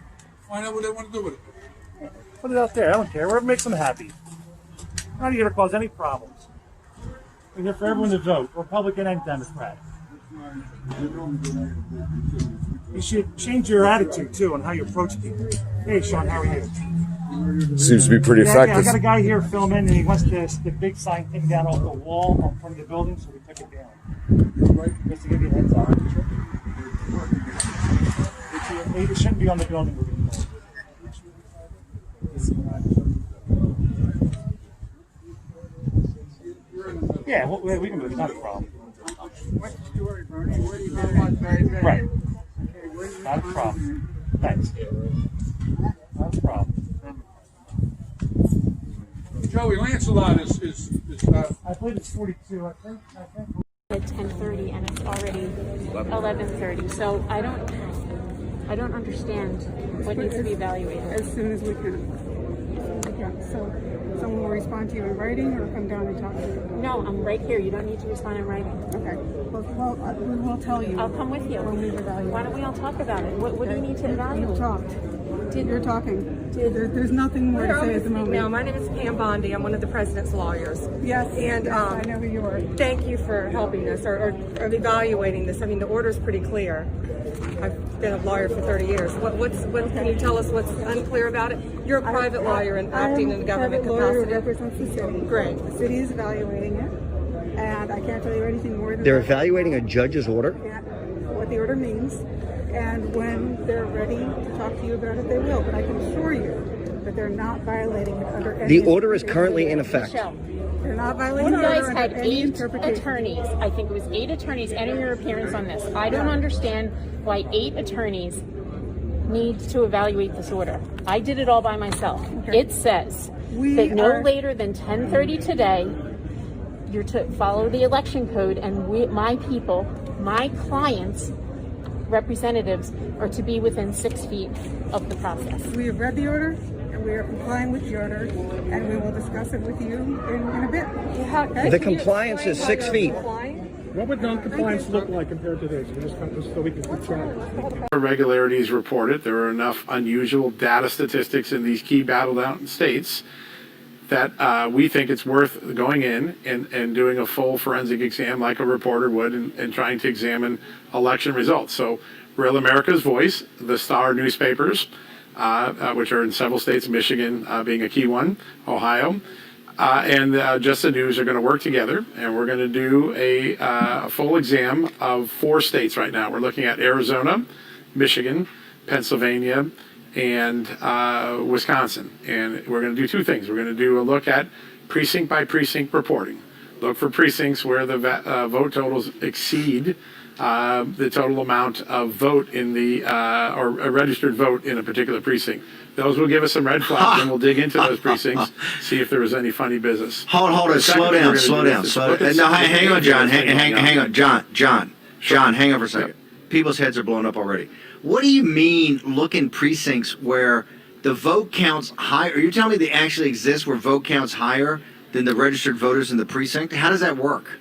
S6: find out what they want to do with it.
S3: Put it out there. I don't care. Whatever makes them happy. I'm not here to cause any problems. We're here for everyone to vote, Republican and Democrat. You should change your attitude, too, on how you approach people. Hey, Sean, how are you?
S5: Seems to be pretty effective.
S3: I got a guy here filming, and he wants the big sign taken down off the wall in front of the building, so we took it down. Just to give you a heads up. It shouldn't be on the building. Yeah, well, we can move it. Not a problem. Right. Not a problem. Thanks. Not a problem.
S6: Joey, Lancelot is
S3: I believe it's 42, I think.
S22: At 10:30 and it's already 11:30. So I don't understand what needs to be evaluated.
S23: As soon as we can. Okay, so someone will respond to you in writing or come down and talk to you?
S22: No, I'm right here. You don't need to respond in writing.
S23: Okay. Well, we will tell you.
S22: I'll come with you.
S23: When we evaluate.
S22: Why don't we all talk about it? What do you need to evaluate?
S23: You've talked. You're talking. There's nothing more to say at the moment.
S24: Now, my name is Pam Bondi. I'm one of the president's lawyers.
S23: Yes,
S24: and
S23: yes, I know who you are.
S24: Thank you for helping us or evaluating this. I mean, the order's pretty clear. I've been a lawyer for 30 years. What can you tell us what's unclear about it? You're a private lawyer and acting in a government capacity.
S23: I'm a private lawyer who represents the city.
S24: Great.
S23: The city is evaluating it, and I can't tell you anything more than
S25: They're
S23: that.
S25: evaluating a judge's order?
S23: What the order means, and when they're ready to talk to you about it, they will. But I can assure you that they're not violating it under any...
S25: The order is currently in effect.
S23: They're not violating
S22: You
S23: the order
S22: guys
S23: under
S22: had
S23: any
S22: 8
S23: interpretation.
S22: attorneys. I think it was 8 attorneys enter your appearance on this. I don't understand why 8 attorneys need to evaluate this order. I did it all by myself.
S23: Okay.
S22: It says that no later than 10:30 today, you're to follow the election code, and my people, my clients, representatives, are to be within 6 feet of the process.
S23: We have read the order, and we are complying with the order, and we will discuss it with you in a bit. Okay?
S25: The compliance is 6 feet.
S3: What would non-compliance look like compared to this? Just so we can keep track.
S29: Irregularities reported. There are enough unusual data statistics in these key battle-down states that we think it's worth going in and doing a full forensic exam like a reporter would and trying to examine election results. So Real America's Voice, the Star newspapers, which are in several states, Michigan being a key one, Ohio, and Just the News are going to work together, and we're going to do a full exam of 4 states right now. We're looking at Arizona, Michigan, Pennsylvania, and Wisconsin. And we're going to do 2 things. We're going to do a look at precinct by precinct reporting. Look for precincts where the vote totals exceed the total amount of vote in the or a registered vote in a particular precinct. Those will give us some red flags, and we'll dig into those precincts, see if there was any funny business.
S25: Hold it. Slow down. No, hang on, John. Hang on, John, hang on for a second. People's heads are blown up already. What do you mean look in precincts where the vote counts higher? Are you telling me they actually exist where vote counts higher than the registered voters in the precinct? How does that work?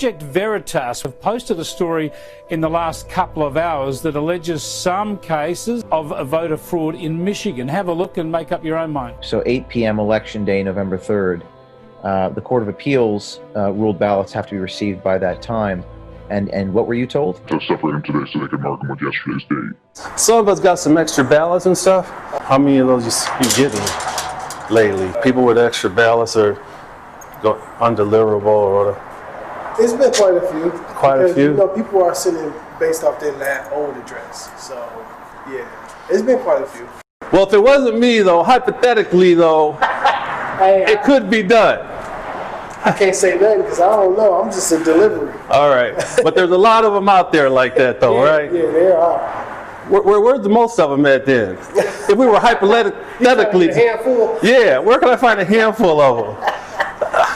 S2: Project Veritas have posted a story in the last couple of hours that alleges some cases of voter fraud in Michigan. Have a look and make up your own mind.
S13: So 8 p.m. Election Day, November 3rd, the Court of Appeals ruled ballots have to be received by that time. And what were you told?
S5: To separate them today so they can mark them with yesterday's date.
S11: Some of us got some extra ballots and stuff. How many of those you getting lately? People with extra ballots are undeliverable or whatever.
S12: It's been quite a few.
S11: Quite a few?
S12: You know, people are sending based off their old address. So, yeah, it's been quite a few.
S11: Well, if it wasn't me, though, hypothetically, though, it could be done.
S12: I can't say nothing because I don't know. I'm just a delivery.
S11: All right. But there's a lot of them out there like that, though, right?
S12: Yeah, there are.
S11: Where's the most of them at then? If we were hypothetically...
S12: A handful?
S11: Yeah, where can I find a handful of them?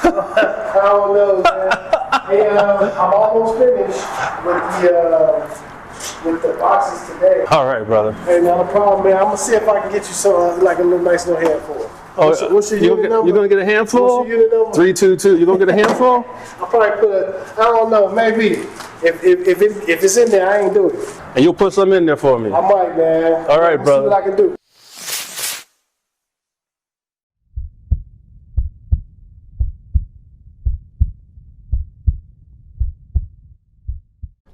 S12: I don't know, man. Hey, I'm almost finished with the boxes today.
S11: All right, brother.
S12: Hey, not a problem, man. I'm going to see if I can get you some, like a little nice little handful.
S11: Oh,
S12: what's your unit number?
S11: You're going to get a handful?
S12: What's your unit number?
S11: 322. You're going to get a handful?
S12: I'll probably put I don't know, maybe. If it's in there, I ain't do it.
S11: And you'll put some in there for me?
S12: I might, man.
S11: All right, brother.
S12: See what I can do.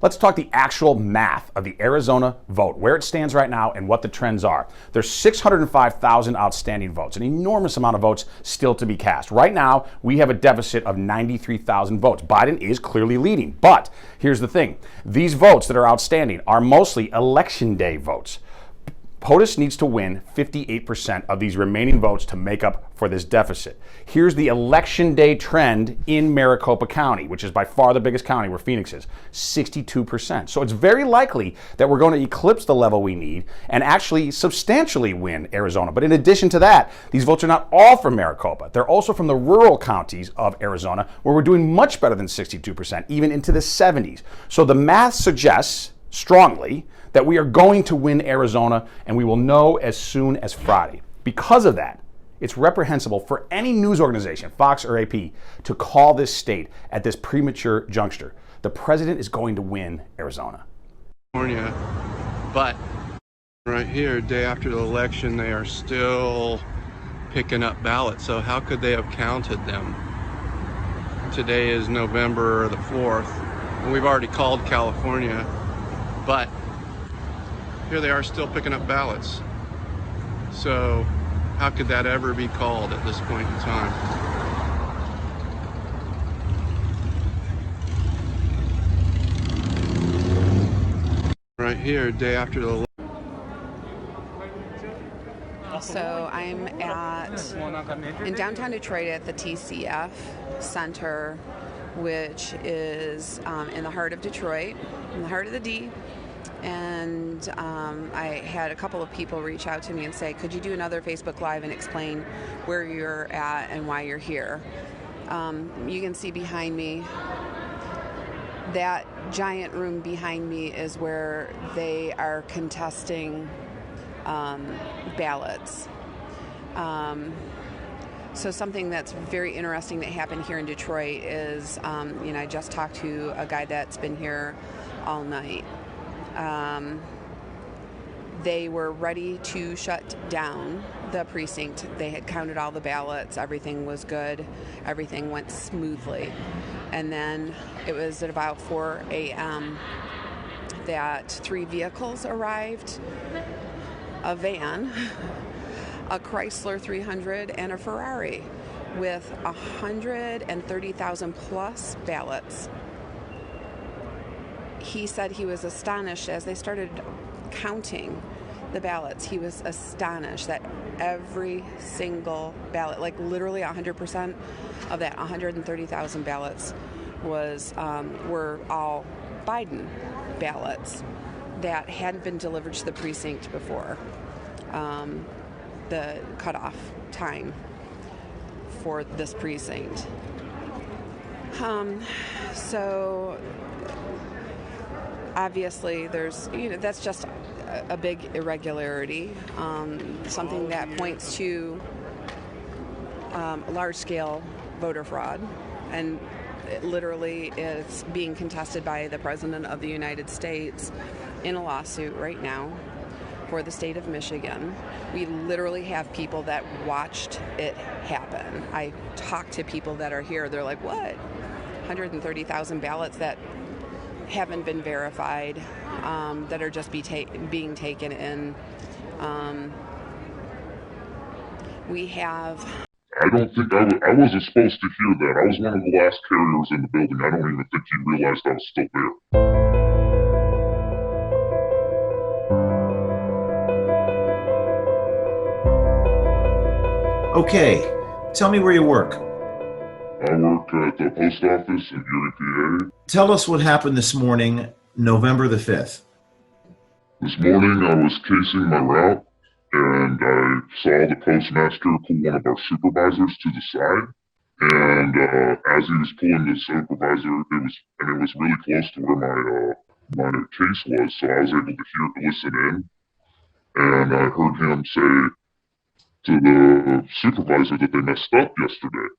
S14: Let's talk the actual math of the Arizona vote, where it stands right now and what the trends are. There's 605,000 outstanding votes, an enormous amount of votes still to be cast. Right now, we have a deficit of 93,000 votes. Biden is clearly leading, but here's the thing. These votes that are outstanding are mostly election day votes. POTUS needs to win 58% of these remaining votes to make up for this deficit. Here's the election day trend in Maricopa County, which is by far the biggest county where Phoenix is, 62%. So it's very likely that we're going to eclipse the level we need and actually substantially win Arizona. But in addition to that, these votes are not all from Maricopa. They're also from the rural counties of Arizona, where we're doing much better than 62%, even into the 70s. So the math suggests strongly that we are going to win Arizona, and we will know as soon as Friday. Because of that, it's reprehensible for any news organization, Fox or AP, to call this state at this premature juncture. The president is going to win Arizona.
S15: California, but right here, day after the election, they are still picking up ballots. So how could they have counted them? Today is November the 4th, and we've already called California, but here they are still picking up ballots. So how could that ever be called at this point in time? Right here, day after the...
S16: So I'm in downtown Detroit at the TCF Center, which is in the heart of Detroit, in the heart of the D. And I had a couple of people reach out to me and say, could you do another Facebook Live and explain where you're at and why you're here? You can see behind me, that giant room behind me is where they are contesting ballots. So something that's very interesting that happened here in Detroit is, I just talked to a guy that's been here all night. They were ready to shut down the precinct. They had counted all the ballots. Everything was good. Everything went smoothly. And then it was at about 4 a.m. that 3 vehicles arrived, a van, a Chrysler 300, and a Ferrari with 130,000 plus ballots. He said he was astonished as they started counting the ballots. He was astonished that every single ballot, like literally 100% of that 130,000 ballots were all Biden ballots that hadn't been delivered to the precinct before the cutoff time for this precinct. So obviously there's, that's just a big irregularity, something that points to large-scale voter fraud. And literally it's being contested by the President of the United States in a lawsuit right now for the state of Michigan. We literally have people that watched it happen. I talked to people that are here. They're like, what? 130,000 ballots that haven't been verified, that are just being taken in. We have...
S5: I don't think I wasn't supposed to hear that. I was one of the last carriers in the building. I don't even think he realized I was still there.
S25: Okay, tell me where you work.
S5: I work at the post office in Erie, PA.
S25: Tell us what happened this morning, November the 5th.
S5: This morning I was casing my route, and I saw the postmaster pull one of our supervisors to the side. And as he was pulling the supervisor, it was really close to where my case was, so I was able to listen in. And I heard him say to the supervisor that they messed up yesterday.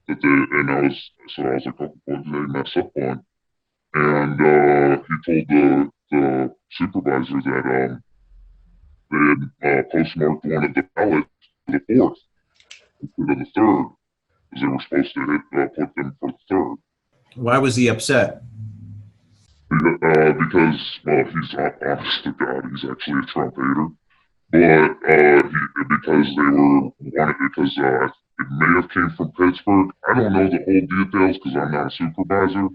S5: I was like, oh, what did they mess up on? And he told the supervisor that they had postmarked one of the ballots for the 4th instead of the 3rd, because they were supposed to put them for the 3rd.
S25: Why was he upset?
S5: Because, he's honest to God, he's actually a Trump hater. But because it may have came from Pittsburgh. I don't know the whole details because I'm not a supervisor. All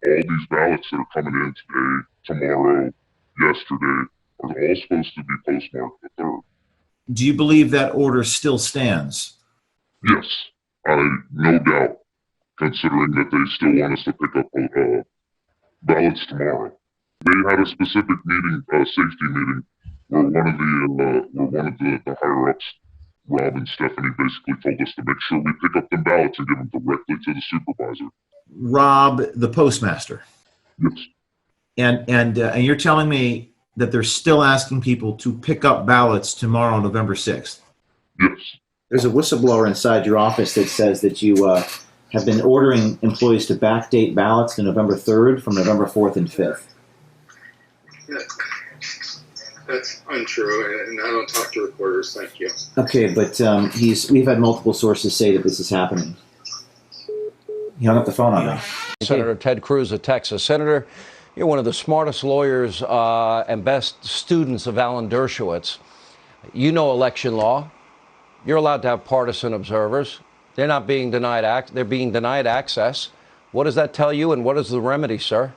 S5: these ballots that are coming in today, tomorrow, yesterday, are all supposed to be postmarked the 3rd.
S25: Do you believe that order still stands?
S5: Yes, no doubt, considering that they still want us to pick up ballots tomorrow. They had a specific meeting, safety meeting, where one of the higher ups, Rob and Stephanie, basically told us to make sure we pick up the ballots and give them directly to the supervisor.
S25: Rob, the postmaster.
S5: Yes.
S25: And you're telling me that they're still asking people to pick up ballots tomorrow, November 6th?
S5: Yes.
S25: There's a whistleblower inside your office that says that you have been ordering employees to backdate ballots to November 3rd from November 4th and 5th.
S7: That's untrue, and I don't talk to reporters, thank you.
S25: Okay, but we've had multiple sources say that this is happening. He hung up the phone on me.
S17: Senator Ted Cruz of Texas. Senator, you're one of the smartest lawyers and best students of Alan Dershowitz. You know election law. You're allowed to have partisan observers. They're not being denied they're being denied access. What does that tell you, and what is the remedy, sir?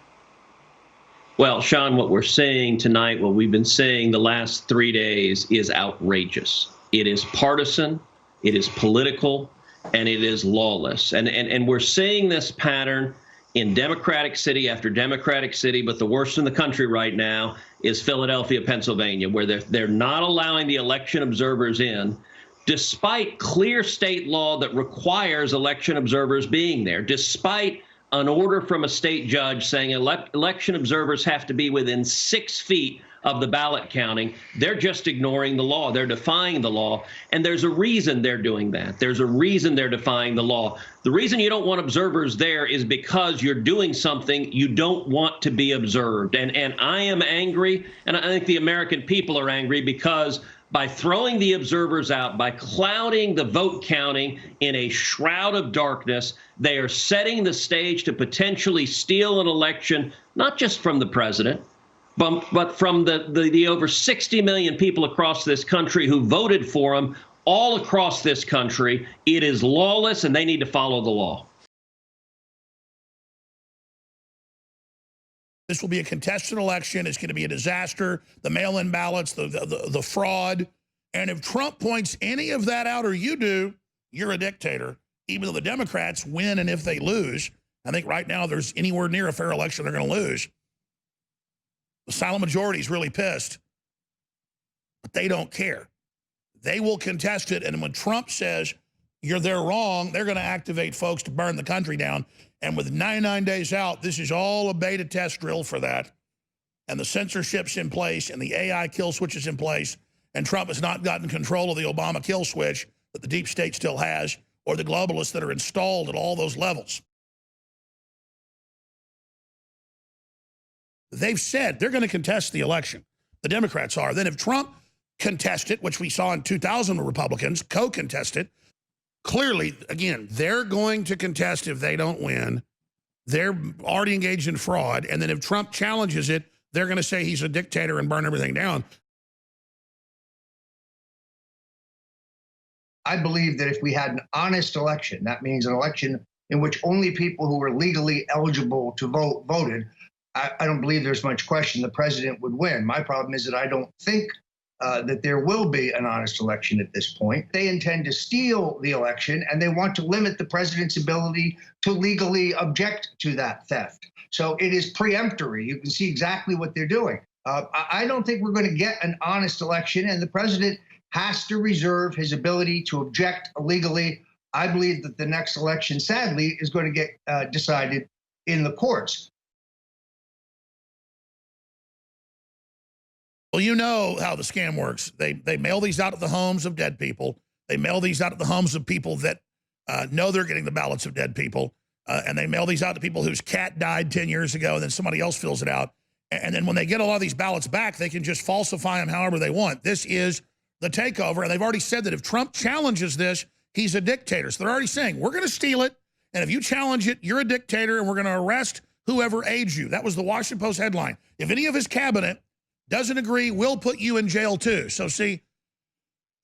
S18: Well, Sean, what we're saying tonight, what we've been saying the last 3 days, is outrageous. It is partisan, it is political, and it is lawless. And we're seeing this pattern in Democratic city after Democratic city, but the worst in the country right now is Philadelphia, Pennsylvania, where they're not allowing the election observers in, despite clear state law that requires election observers being there, despite an order from a state judge saying election observers have to be within 6 feet of the ballot counting. They're just ignoring the law. They're defying the law. And there's a reason they're doing that. There's a reason they're defying the law. The reason you don't want observers there is because you're doing something you don't want to be observed. And I am angry, and I think the American people are angry, because by throwing the observers out, by clouding the vote counting in a shroud of darkness, they are setting the stage to potentially steal an election, not just from the president, but from the over 60 million people across this country who voted for him all across this country. It is lawless, and they need to follow the law.
S19: This will be a contested election. It's going to be a disaster. The mail-in ballots, the fraud. And if Trump points any of that out, or you do, you're a dictator. Even though the Democrats win, and if they lose, I think right now there's anywhere near a fair election they're going to lose. The silent majority is really pissed. But they don't care. They will contest it. And when Trump says they're wrong, they're going to activate folks to burn the country down. And with 99 days out, this is all a beta test drill for that. And the censorship's in place, and the AI kill switch is in place, and Trump has not gotten control of the Obama kill switch that the deep state still has, or the globalists that are installed at all those levels. they've said they're going to contest the election. The Democrats are. Then if Trump contests it, which we saw in 2000 with Republicans, co-contest it, clearly, again, they're going to contest if they don't win. They're already engaged in fraud. And then if Trump challenges it, they're going to say he's a dictator and burn everything down.
S1: I believe that if we had an honest election, that means an election in which only people who were legally eligible to vote voted, I don't believe there's much question the president would win. My problem is that I don't think that there will be an honest election at this point. They intend to steal the election, and they want to limit the president's ability to legally object to that theft. So it is preemptory. You can see exactly what they're doing. I don't think we're going to get an honest election, and the president has to reserve his ability to object legally. I believe that the next election, sadly, is going to get decided in the courts.
S19: Well, you know how the scam works. They mail these out at the homes of dead people. They mail these out at the homes of people that know they're getting the ballots of dead people. And they mail these out to people whose cat died 10 years ago, and then somebody else fills it out. And then when they get a lot of these ballots back, they can just falsify them however they want. This is the takeover, and they've already said that if Trump challenges this, he's a dictator. So they're already saying, we're going to steal it, and if you challenge it, you're a dictator, and we're going to arrest whoever aids you. That was the Washington Post headline. If any of his cabinet doesn't agree, we'll put you in jail too. So see,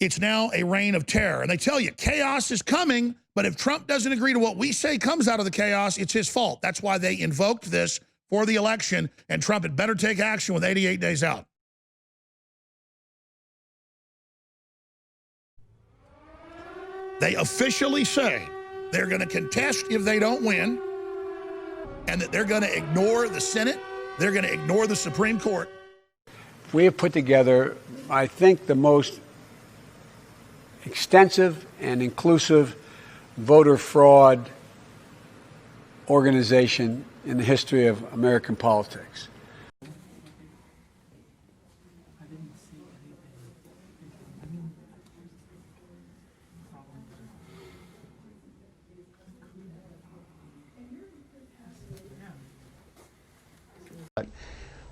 S19: it's now a reign of terror. And they tell you, chaos is coming, but if Trump doesn't agree to what we say comes out of the chaos, it's his fault. That's why they invoked this for the election, and Trump had better take action with 88 days out. They officially say they're going to contest if they don't win, and that they're going to ignore the Senate, they're going to ignore the Supreme Court.
S6: We have put together, I think, the most extensive and inclusive voter fraud organization in the history of American politics.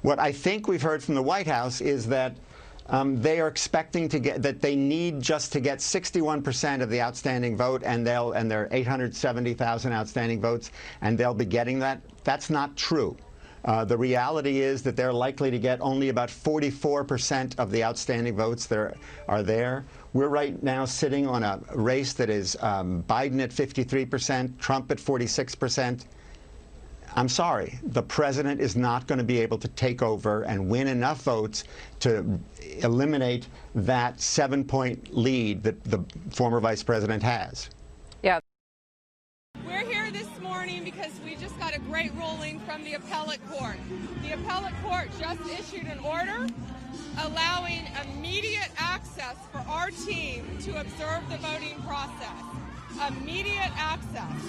S20: What I think we've heard from the White House is that they are expecting to get, that they need just to get 61% of the outstanding vote, and there are 870,000 outstanding votes, and they'll be getting that. That's not true. The reality is that they're likely to get only about 44% of the outstanding votes that are there. We're right now sitting on a race that is Biden at 53%, Trump at 46%. I'm sorry, the president is not going to be able to take over and win enough votes to eliminate that 7-point lead that the former vice president has.
S21: Yeah. We're here this morning because we just got a great ruling from the appellate court. The appellate court just issued an order allowing immediate access for our team to observe the voting process. Immediate access.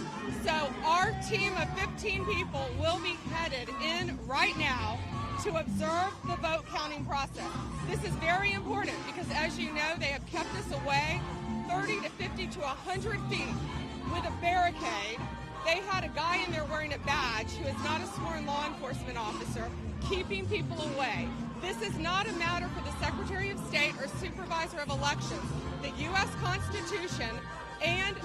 S21: So our team of 15 people will be headed in right now to observe the vote counting process. This is very important because, as you know, they have kept us away 30 to 50 to 100 feet with a barricade. They had a guy in there wearing a badge who is not a sworn law enforcement officer, keeping people away. This is not a matter for the Secretary of State or Supervisor of Elections. The U.S. Constitution and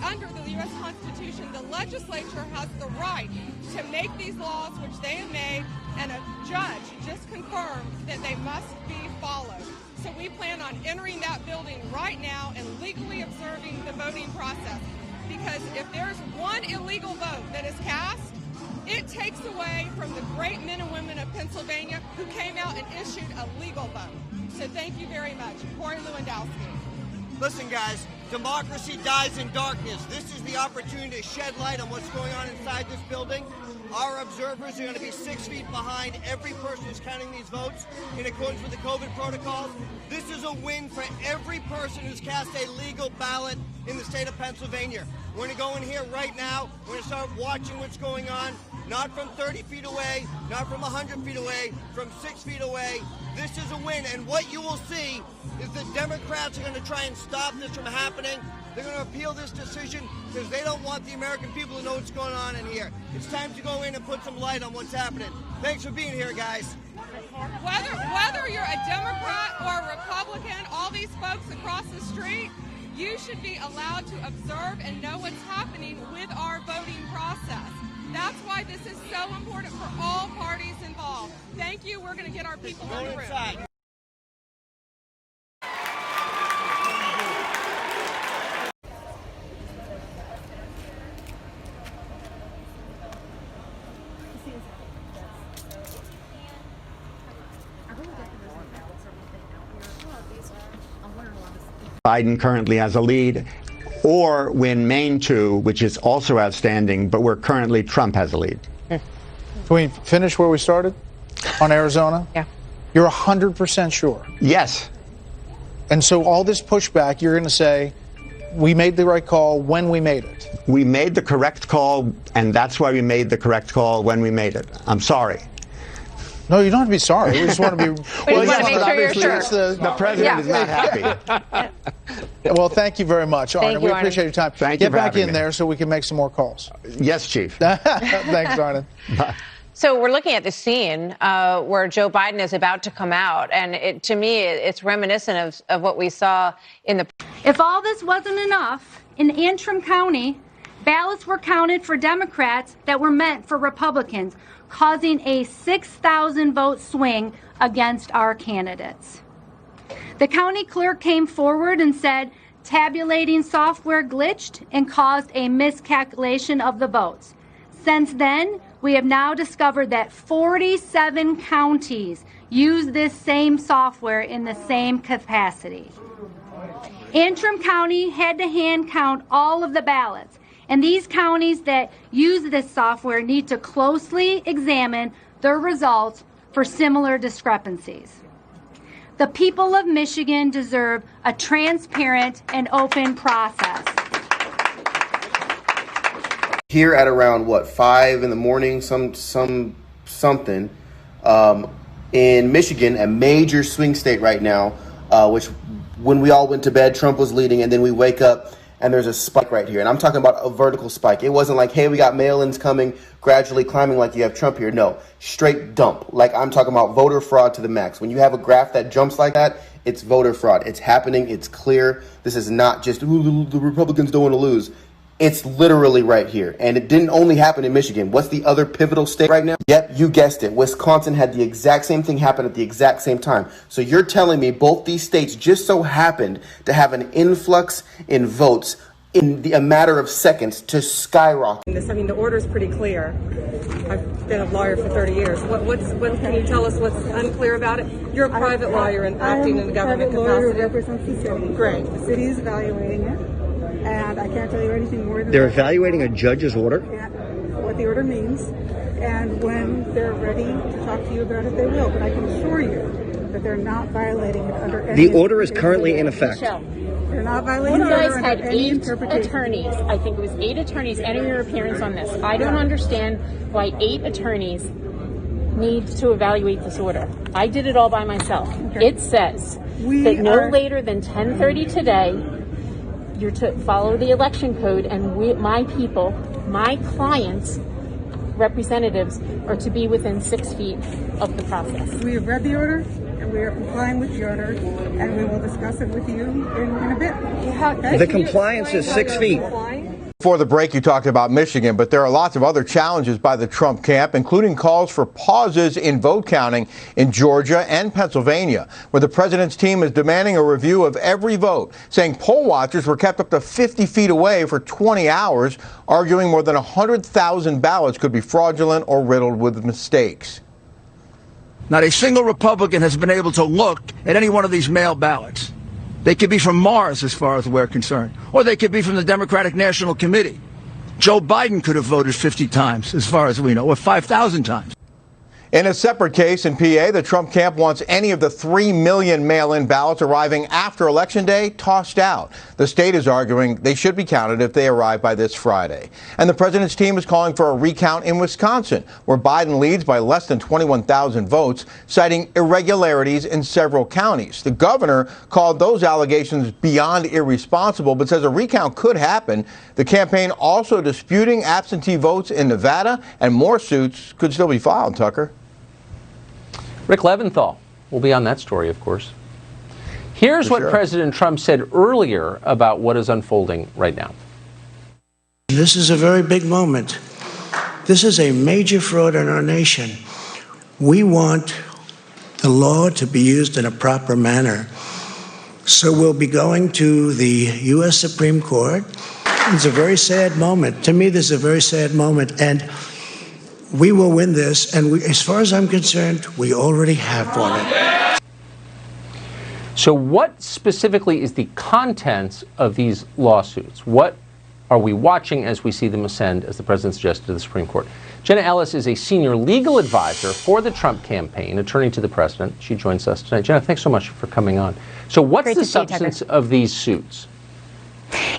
S21: under the U.S. Constitution, the legislature has the right to make these laws, which they have made, and a judge just confirmed that they must be followed. So we plan on entering that building right now and legally observing the voting process. Because if there's one illegal vote that is cast, it takes away from the great men and women of Pennsylvania who came out and issued a legal vote. So thank you very much. Corey Lewandowski.
S22: Listen, guys, democracy dies in darkness. This is the opportunity to shed light on what's going on inside this building. Our observers are going to be 6 feet behind every person who's counting these votes in accordance with the COVID protocols. This is a win for every person who's cast a legal ballot in the state of Pennsylvania. We're going to go in here right now. We're going to start watching what's going on, not from 30 feet away, not from 100 feet away, from 6 feet away. This is a win, and what you will see is the Democrats are going to try and stop this from happening. They're going to appeal this decision because they don't want the American people to know what's going on in here. It's time to go in and put some light on what's happening. Thanks for being here, guys.
S21: Whether you're a Democrat or a Republican, all these folks across the street, you should be allowed to observe and know what's happening with our voting process. That's why this is so important for all parties involved. Thank you. We're going to get our people in the room.
S20: Biden currently has a lead, or win Maine 2, which is also outstanding, but where currently Trump has a lead.
S3: Can we finish where we started on Arizona?
S4: Yeah.
S3: You're 100% sure?
S20: Yes.
S3: And so all this pushback, you're going to say, we made the right call when we made it.
S20: We made the correct call, and that's why we made the correct call when we made it. I'm sorry.
S3: No, you don't have to be sorry. We just want to be.
S4: We just want to make sure you're sure.
S20: The president is not happy.
S3: Well, thank you very much, Arna. We appreciate your time.
S20: Thank you
S3: Get
S20: for
S3: back
S20: having
S3: in
S20: me.
S3: there so we can make some more calls.
S20: Yes, Chief.
S3: Thanks, Arna.
S20: Bye.
S4: So we're looking at the scene where Joe Biden is about to come out, and to me, it's reminiscent of what we saw in the.
S8: If all this wasn't enough, in Antrim County, ballots were counted for Democrats that were meant for Republicans, causing a 6,000 vote swing against our candidates. The county clerk came forward and said tabulating software glitched and caused a miscalculation of the votes. Since then, we have now discovered that 47 counties use this same software in the same capacity. Antrim County had to hand count all of the ballots, and these counties that use this software need to closely examine their results for similar discrepancies. The people of Michigan deserve a transparent and open process.
S23: Here at around 5 in the morning, something in Michigan, a major swing state right now, which when we all went to bed, Trump was leading, and then we wake up and there's a spike right here. And I'm talking about a vertical spike. It wasn't like, hey, we got mail-ins coming, gradually climbing like you have Trump here. No, straight dump. Like I'm talking about voter fraud to the max. When you have a graph that jumps like that, it's voter fraud. It's happening. It's clear. This is not just, ooh, the Republicans don't want to lose. It's literally right here. And it didn't only happen in Michigan. What's the other pivotal state right now? Yep, you guessed it. Wisconsin had the exact same thing happen at the exact same time. So you're telling me both these states just so happened to have an influx in votes in a matter of seconds to skyrocket.
S24: I mean, the order is pretty clear. I've been a lawyer for 30 years. What can you tell us what's unclear about it? You're a private lawyer and acting in the government capacity.
S26: Represents the city.
S24: Great.
S26: The city is evaluating it, and I can't tell you anything more than
S25: They're
S26: that.
S25: evaluating a judge's order?
S26: What the order means, and when they're ready to talk to you about it, they will. But I can assure you that they're not violating it under any.
S25: The order is currently in effect.
S26: They're not violating
S27: You
S26: the
S27: guys
S26: order
S27: had
S26: under any
S27: 8
S26: interpretation.
S27: attorneys. I think it was 8 attorneys entering your appearance on this. I don't understand why 8 attorneys need to evaluate this order. I did it all by myself.
S26: Okay.
S27: It says that no later than 10:30 today, you're to follow the election code, and my people, my clients, representatives, are to be within 6 feet of the process.
S26: We have read the order, and we are complying with the order, and we will discuss it with you in a bit. Okay?
S25: The compliance is 6 feet.
S28: Before the break, you talked about Michigan, but there are lots of other challenges by the Trump camp, including calls for pauses in vote counting in Georgia and Pennsylvania, where the president's team is demanding a review of every vote, saying poll watchers were kept up to 50 feet away for 20 hours, arguing more than 100,000 ballots could be fraudulent or riddled with mistakes.
S29: Not a single Republican has been able to look at any one of these mail ballots. They could be from Mars, as far as we're concerned, or they could be from the Democratic National Committee. Joe Biden could have voted 50 times, as far as we know, or 5,000 times.
S28: In a separate case in PA, the Trump camp wants any of the 3 million mail-in ballots arriving after Election Day tossed out. The state is arguing they should be counted if they arrive by this Friday. And the president's team is calling for a recount in Wisconsin, where Biden leads by less than 21,000 votes, citing irregularities in several counties. The governor called those allegations beyond irresponsible, but says a recount could happen. The campaign also disputing absentee votes in Nevada, and more suits could still be filed, Tucker.
S2: Rick Leventhal will be on that story, of course. Here's what President Trump said earlier about what is unfolding right now.
S9: This is a very big moment. This is a major fraud in our nation. We want the law to be used in a proper manner. So we'll be going to the U.S. Supreme Court. It's a very sad moment. To me, this is a very sad moment. And we will win this. And as far as I'm concerned, we already have won it.
S2: So what specifically is the contents of these lawsuits? What are we watching as we see them ascend, as the president suggested, to the Supreme Court? Jenna Ellis is a senior legal advisor for the Trump campaign, attorney to the president. She joins us tonight. Jenna, thanks so much for coming on. So what's the substance of these suits?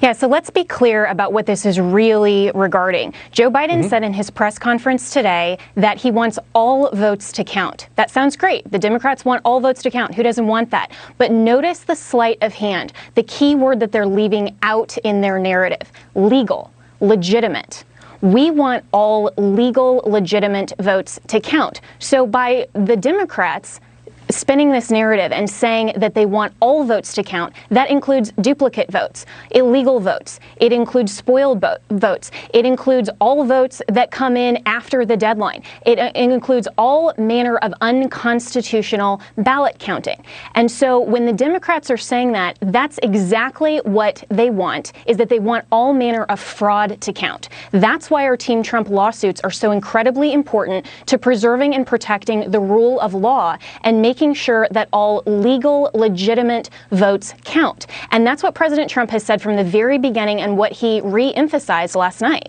S10: Yeah, so let's be clear about what this is really regarding. Joe Biden said in his press conference today that he wants all votes to count. That sounds great. The Democrats want all votes to count. Who doesn't want that? But notice the sleight of hand, the key word that they're leaving out in their narrative: legal, legitimate. We want all legal, legitimate votes to count. So by the Democrats spinning this narrative and saying that they want all votes to count, that includes duplicate votes, illegal votes, it includes spoiled votes, it includes all votes that come in after the deadline, it includes all manner of unconstitutional ballot counting. And so when the Democrats are saying that, that's exactly what they want, is that they want all manner of fraud to count. That's why our Team Trump lawsuits are so incredibly important to preserving and protecting the rule of law and making sure that all legal, legitimate votes count. And that's what President Trump has said from the very beginning and what he re-emphasized last night.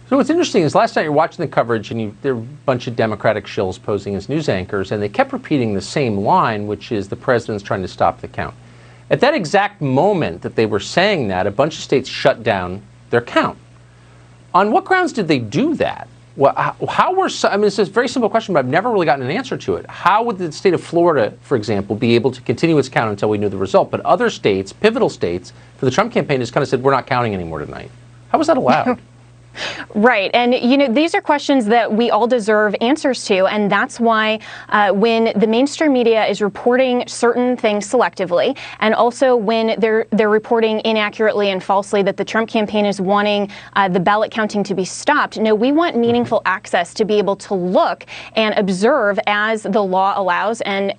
S2: So what's interesting is last night you're watching the coverage and there were a bunch of Democratic shills posing as news anchors, and they kept repeating the same line, which is the president's trying to stop the count. At that exact moment that they were saying that, a bunch of states shut down their count. On what grounds did they do that? Well, I mean, it's a very simple question, but I've never really gotten an answer to it. How would the state of Florida, for example, be able to continue its count until we knew the result? But other states, pivotal states, for the Trump campaign, just kind of said, we're not counting anymore tonight. How was that allowed?
S10: Right. And, you know, these are questions that we all deserve answers to. And that's why when the mainstream media is reporting certain things selectively, and also when they're reporting inaccurately and falsely that the Trump campaign is wanting the ballot counting to be stopped, no, we want meaningful access to be able to look and observe as the law allows and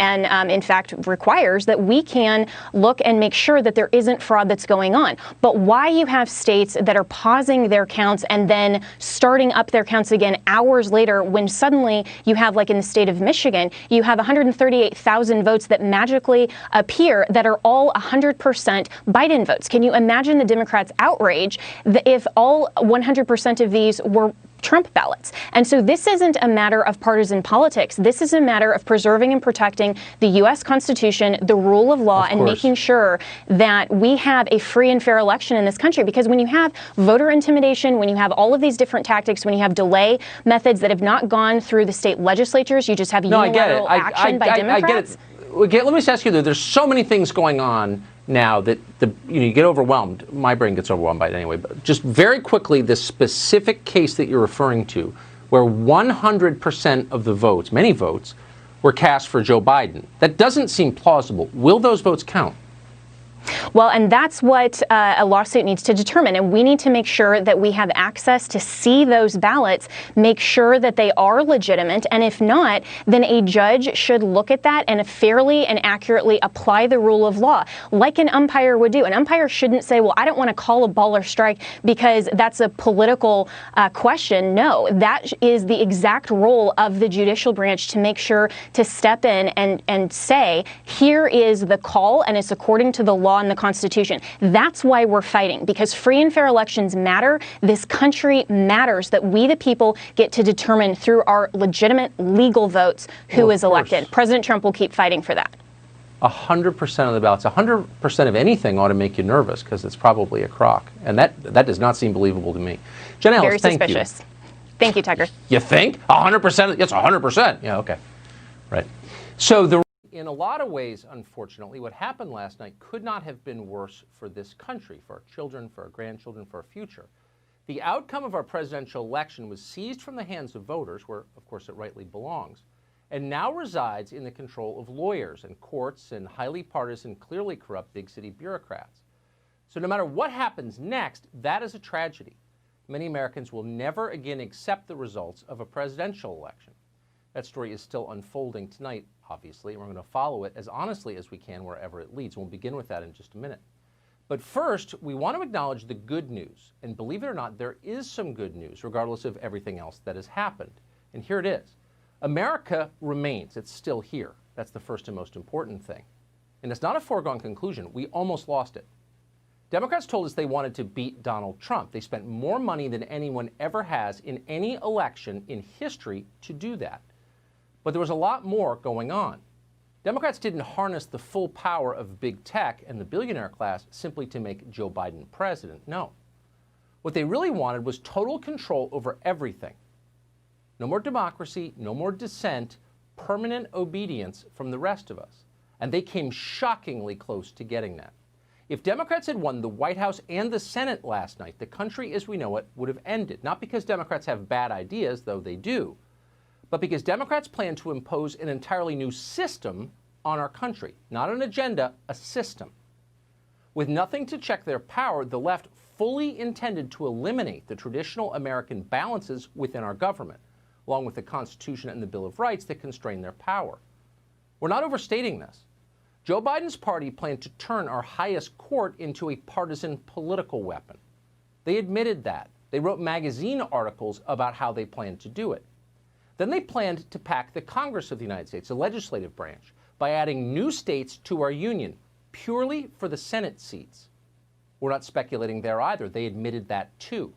S10: in fact requires that we can look and make sure that there isn't fraud that's going on. But why you have states that are pausing their counts and then starting up their counts again hours later when suddenly you have, like in the state of Michigan, you have 138,000 votes that magically appear that are all 100% Biden votes. Can you imagine the Democrats' outrage if all 100% of these were Trump ballots? And so this isn't a matter of partisan politics. This is a matter of preserving and protecting the U.S. Constitution, the rule of law, and making sure that we have a free and fair election in this country. Because when you have voter intimidation, when you have all of these different tactics, when you have delay methods that have not gone through the state legislatures, you just have unilateral action by Democrats.
S2: I get it. Let me just ask you, though, there's so many things going on now that you get overwhelmed. My brain gets overwhelmed by it anyway. But just very quickly, the specific case that you're referring to, where 100% of the votes, many votes, were cast for Joe Biden. That doesn't seem plausible. Will those votes count?
S10: Well, and that's what a lawsuit needs to determine. And we need to make sure that we have access to see those ballots, make sure that they are legitimate. And if not, then a judge should look at that and fairly and accurately apply the rule of law, like an umpire would do. An umpire shouldn't say, well, I don't want to call a ball or strike because that's a political question. No, that is the exact role of the judicial branch, to make sure to step in and say, here is the call, and it's according to the law and the Constitution. That's why we're fighting, because free and fair elections matter. This country matters, that we, the people, get to determine through our legitimate legal votes who is elected. President Trump will keep fighting for that.
S2: 100% of the ballots, 100% of anything ought to make you nervous, because it's probably a crock. And that does not seem believable to me. Jenna Ellis, thank you.
S10: Very suspicious. Thank you, Tucker.
S2: You think? 100%? Yes, 100%. Yeah, okay. Right. So in a lot of ways, unfortunately, what happened last night could not have been worse for this country, for our children, for our grandchildren, for our future. The outcome of our presidential election was seized from the hands of voters, where, of course, it rightly belongs, and now resides in the control of lawyers and courts and highly partisan, clearly corrupt big city bureaucrats. So no matter what happens next, that is a tragedy. Many Americans will never again accept the results of a presidential election. That story is still unfolding tonight, obviously, and we're going to follow it as honestly as we can wherever it leads. We'll begin with that in just a minute. But first, we want to acknowledge the good news. And believe it or not, there is some good news, regardless of everything else that has happened. And here it is. America remains. It's still here. That's the first and most important thing. And it's not a foregone conclusion. We almost lost it. Democrats told us they wanted to beat Donald Trump. They spent more money than anyone ever has in any election in history to do that. But there was a lot more going on. Democrats didn't harness the full power of big tech and the billionaire class simply to make Joe Biden president. No. What they really wanted was total control over everything. No more democracy, no more dissent, permanent obedience from the rest of us. And they came shockingly close to getting that. If Democrats had won the White House and the Senate last night, the country as we know it would have ended. Not because Democrats have bad ideas, though they do, but because Democrats plan to impose an entirely new system on our country. Not an agenda, a system. With nothing to check their power, the left fully intended to eliminate the traditional American balances within our government, along with the Constitution and the Bill of Rights that constrain their power. We're not overstating this. Joe Biden's party planned to turn our highest court into a partisan political weapon. They admitted that. They wrote magazine articles about how they planned to do it. Then they planned to pack the Congress of the United States, the legislative branch, by adding new states to our union, purely for the Senate seats. We're not speculating there either. They admitted that too.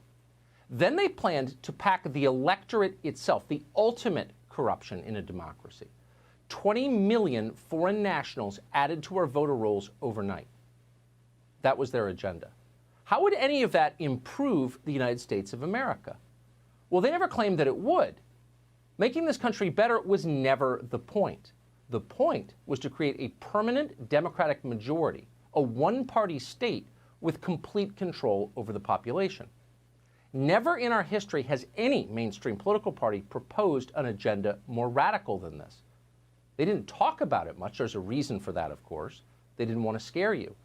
S2: Then they planned to pack the electorate itself, the ultimate corruption in a democracy. 20 million foreign nationals added to our voter rolls overnight. That was their agenda. How would any of that improve the United States of America? Well, they never claimed that it would. Making this country better was never the point. The point was to create a permanent Democratic majority, a one-party state with complete control over the population. Never in our history has any mainstream political party proposed an agenda more radical than this. They didn't talk about it much. There's a reason for that, of course. They didn't want to scare you.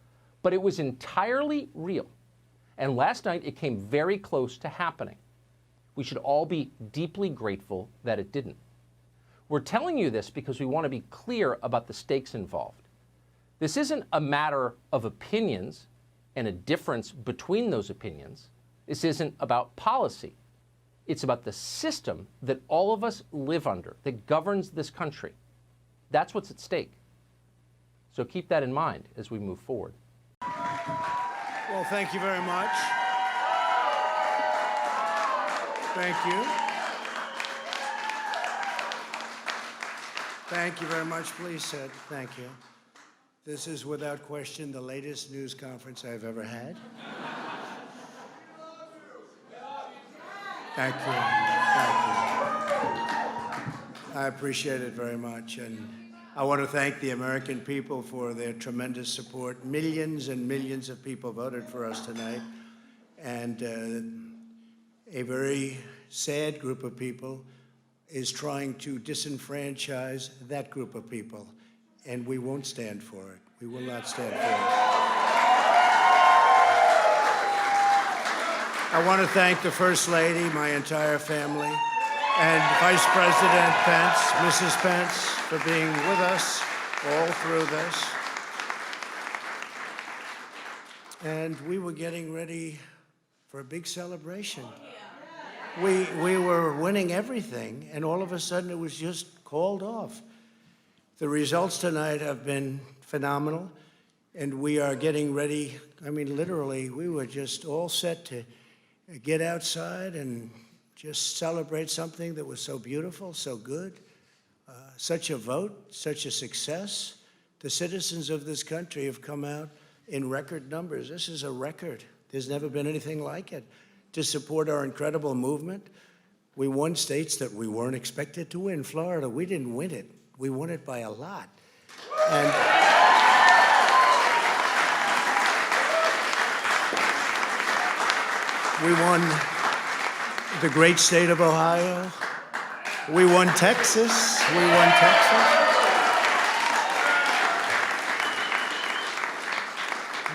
S2: But it was entirely real. And last night, it came very close to happening. We should all be deeply grateful that it didn't. We're telling you this because we want to be clear about the stakes involved. This isn't a matter of opinions and a difference between those opinions. This isn't about policy. It's about the system that all of us live under, that governs this country. That's what's at stake. So keep that in mind as we move forward.
S5: Well, thank you very much. Thank you. Thank you very much. Please sit. Thank you. This is without question the latest news conference I've ever had. Thank you. Thank you. I appreciate it very much. And I want to thank the American people for their tremendous support. Millions and millions of people voted for us tonight. And a very sad group of people is trying to disenfranchise that group of people. And we won't stand for it. We will not stand for it. I want to thank the First Lady, my entire family, and Vice President Pence, Mrs. Pence, for being with us all through this. And we were getting ready for a big celebration. We were winning everything, and all of a sudden it was just called off. The results tonight have been phenomenal, and we are getting ready. I mean, literally, we were just all set to get outside and just celebrate something that was so beautiful, so good, such a vote, such a success. The citizens of this country have come out in record numbers. This is a record. There's never been anything like it. To support our incredible movement, we won states that we weren't expected to win. Florida, we didn't win it. We won it by a lot. And we won the great state of Ohio. We won Texas. We won Texas.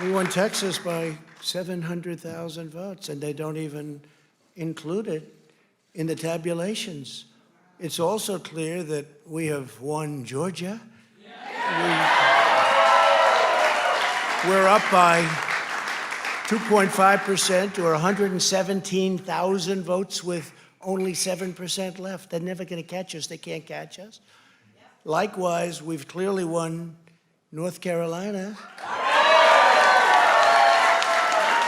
S5: We won Texas by 700,000 votes, and they don't even include it in the tabulations. It's also clear that we have won Georgia. We're up by 2.5% or 117,000 votes with only 7% left. They're never going to catch us. They can't catch us. Likewise, we've clearly won North Carolina,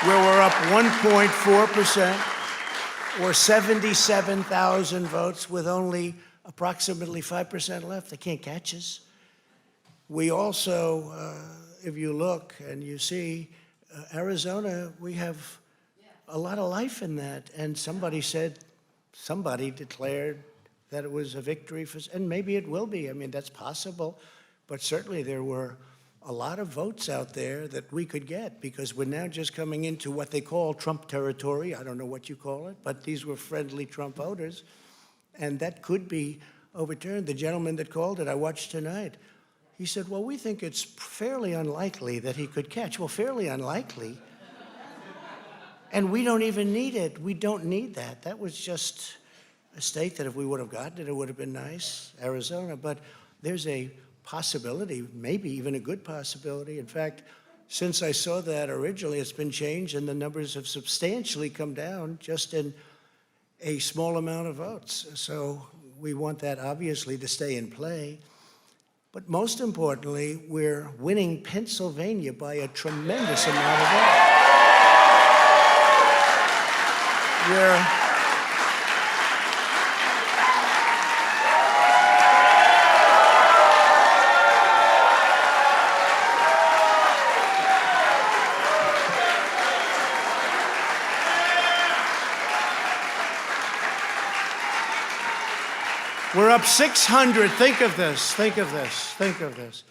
S5: where we're up 1.4% or 77,000 votes with only approximately 5% left. They can't catch us. We also, if you look and you see, Arizona, we have a lot of life in that. And somebody declared that it was a victory for, and maybe it will be. I mean, that's possible. But certainly there were a lot of votes out there that we could get, because we're now just coming into what they call Trump territory. I don't know what you call it, but these were friendly Trump voters. And that could be overturned. The gentleman that called it, I watched tonight, he said, well, we think it's fairly unlikely that he could catch. Well, fairly unlikely. And we don't even need it. We don't need that. That was just a state that if we would have gotten it, it would have been nice, Arizona. But there's a possibility, maybe even a good possibility. In fact, since I saw that originally, it's been changed and the numbers have substantially come down just in a small amount of votes. So we want that obviously to stay in play. But most importantly, we're winning Pennsylvania by a tremendous amount of votes. We're up 600. Think of this. Think of this. Think of this.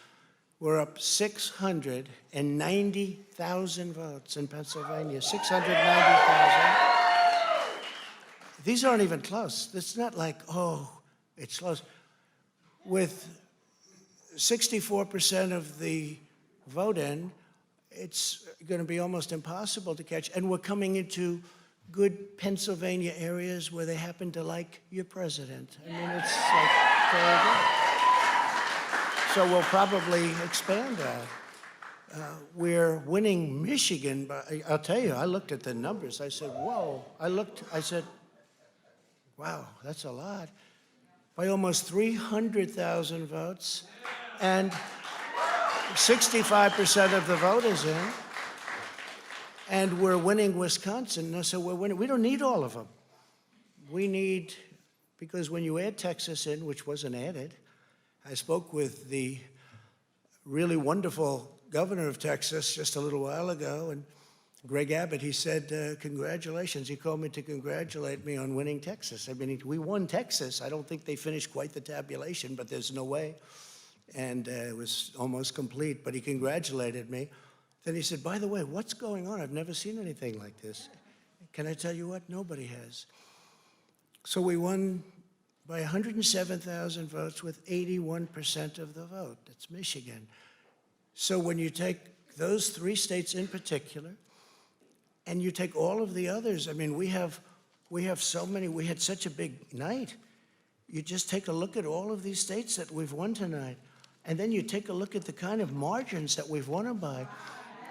S5: We're up 690,000 votes in Pennsylvania. 690,000. These aren't even close. It's not like, oh, it's close. With 64% of the vote in, it's going to be almost impossible to catch. And we're coming into good Pennsylvania areas where they happen to like your president. I mean, it's like very good. So we'll probably expand that. We're winning Michigan, but I'll tell you, I looked at the numbers. I said, whoa. I said, wow, that's a lot. By almost 300,000 votes, and 65% of the vote is in. And we're winning Wisconsin, so we're winning. We don't need all of them. We need, because when you add Texas in, which wasn't added, I spoke with the really wonderful governor of Texas just a little while ago, and Greg Abbott, he said, congratulations. He called me to congratulate me on winning Texas. I mean, we won Texas. I don't think they finished quite the tabulation, but there's no way. And it was almost complete, but he congratulated me. Then he said, by the way, what's going on? I've never seen anything like this. Can I tell you what? Nobody has. So we won by 107,000 votes with 81% of the vote. That's Michigan. So when you take those three states in particular, and you take all of the others, I mean, we have so many, we had such a big night. You just take a look at all of these states that we've won tonight, and then you take a look at the kind of margins that we've won them by.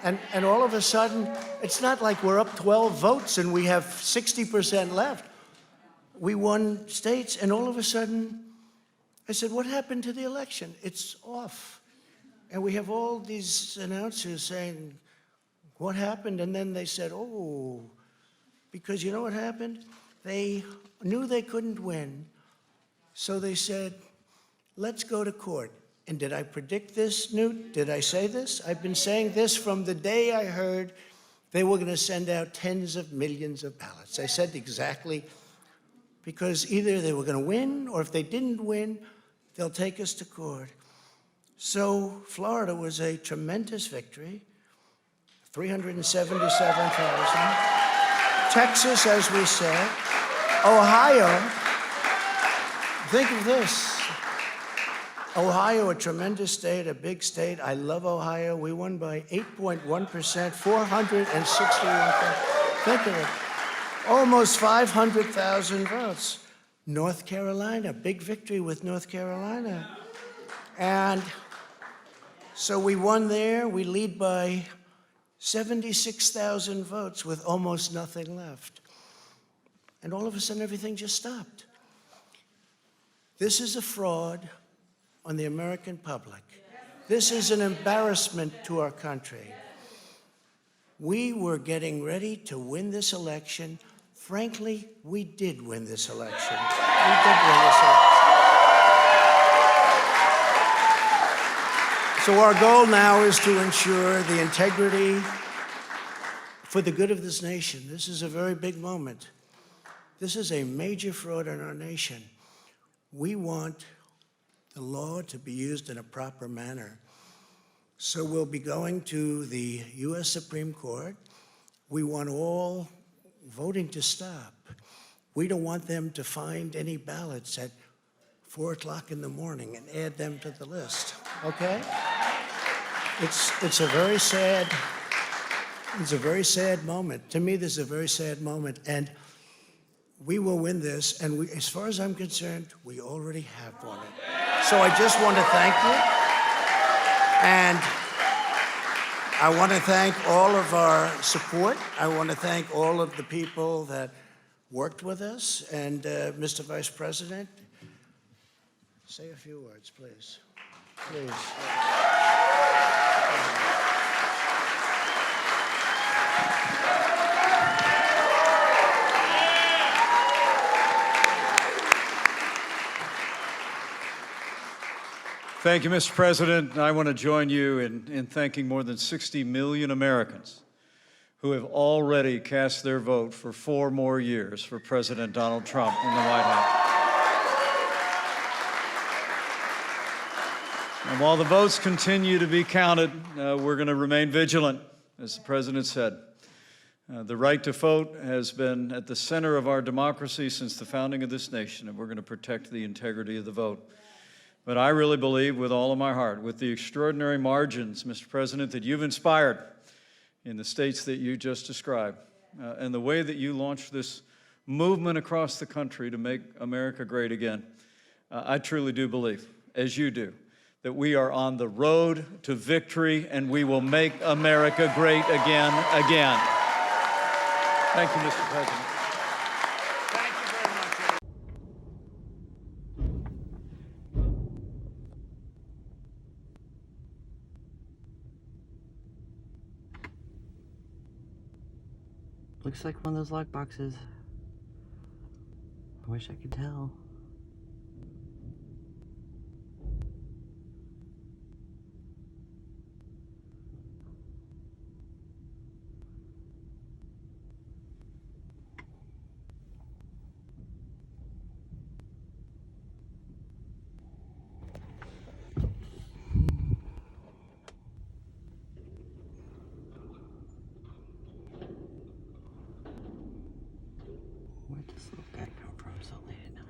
S5: And all of a sudden, it's not like we're up 12 votes and we have 60% left. We won states, and all of a sudden, I said, what happened to the election? It's off. And we have all these announcers saying, what happened? And then they said, oh, because you know what happened? They knew they couldn't win. So they said, let's go to court. And did I predict this, Newt? Did I say this? I've been saying this from the day I heard they were going to send out tens of millions of ballots. I said exactly, because either they were going to win, or if they didn't win, they'll take us to court. So Florida was a tremendous victory, 377,000. Texas, as we said. Ohio, Think of this. Ohio, a tremendous state, a big state. I love Ohio. We won by 8.1%, 461,000. Think of it. Almost 500,000 votes. North Carolina, big victory with North Carolina. And so we won there. We lead by 76,000 votes with almost nothing left. And all of a sudden, everything just stopped. This is a fraud on the American public. This is an embarrassment to our country. We were getting ready to win this election. Frankly, we did win this election. We did win this election. So our goal now is to ensure the integrity for the good of this nation. This is a very big moment. This is a major fraud in our nation. We want the law to be used in a proper manner. So we'll be going to the U.S. Supreme Court. We want all voting to stop. We don't want them to find any ballots at 4 o'clock in the morning and add them to the list, okay? It's a very sad moment. To me, this is a very sad moment, and we will win this, and as far as I'm concerned, we already have won it. So I just want to thank you, and I want to thank all of our support. I want to thank all of the people that worked with us, and Mr. Vice President, say a few words, please. Please.
S7: Thank you, Mr. President. I want to join you in thanking more than 60 million Americans who have already cast their vote for 4 more years for President Donald Trump in the White House. And while the votes continue to be counted, we're going to remain vigilant, as the President said. The right to vote has been at the center of our democracy since the founding of this nation, and we're going to protect the integrity of the vote. But I really believe with all of my heart, with the extraordinary margins, Mr. President, that you've inspired in the states that you just described, and the way that you launched this movement across the country to make America great again, I truly do believe, as you do, that we are on the road to victory and we will make America great again. Thank you, Mr. President.
S11: Looks like one of those lock boxes. I wish I could tell. Where'd this little guy come from so late at night?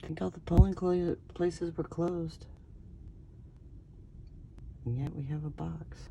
S11: I think all the polling places were closed. And yet we have a box.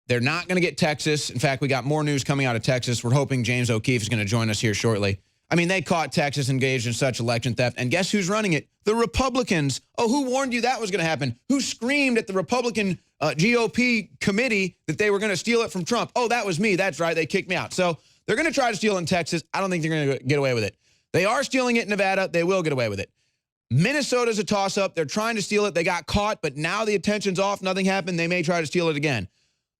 S12: They're not going to get Texas. In fact, we got more news coming out of Texas. We're hoping James O'Keefe is going to join us here shortly. I mean, they caught Texas engaged in such election theft. And guess who's running it? The Republicans. Oh, who warned you that was going to happen? Who screamed at the Republican GOP committee that they were going to steal it from Trump? Oh, that was me. That's right. They kicked me out. So they're going to try to steal in Texas. I don't think they're going to get away with it. They are stealing it in Nevada. They will get away with it. Minnesota's a toss-up. They're trying to steal it. They got caught, but now the attention's off. Nothing happened. They may try to steal it again.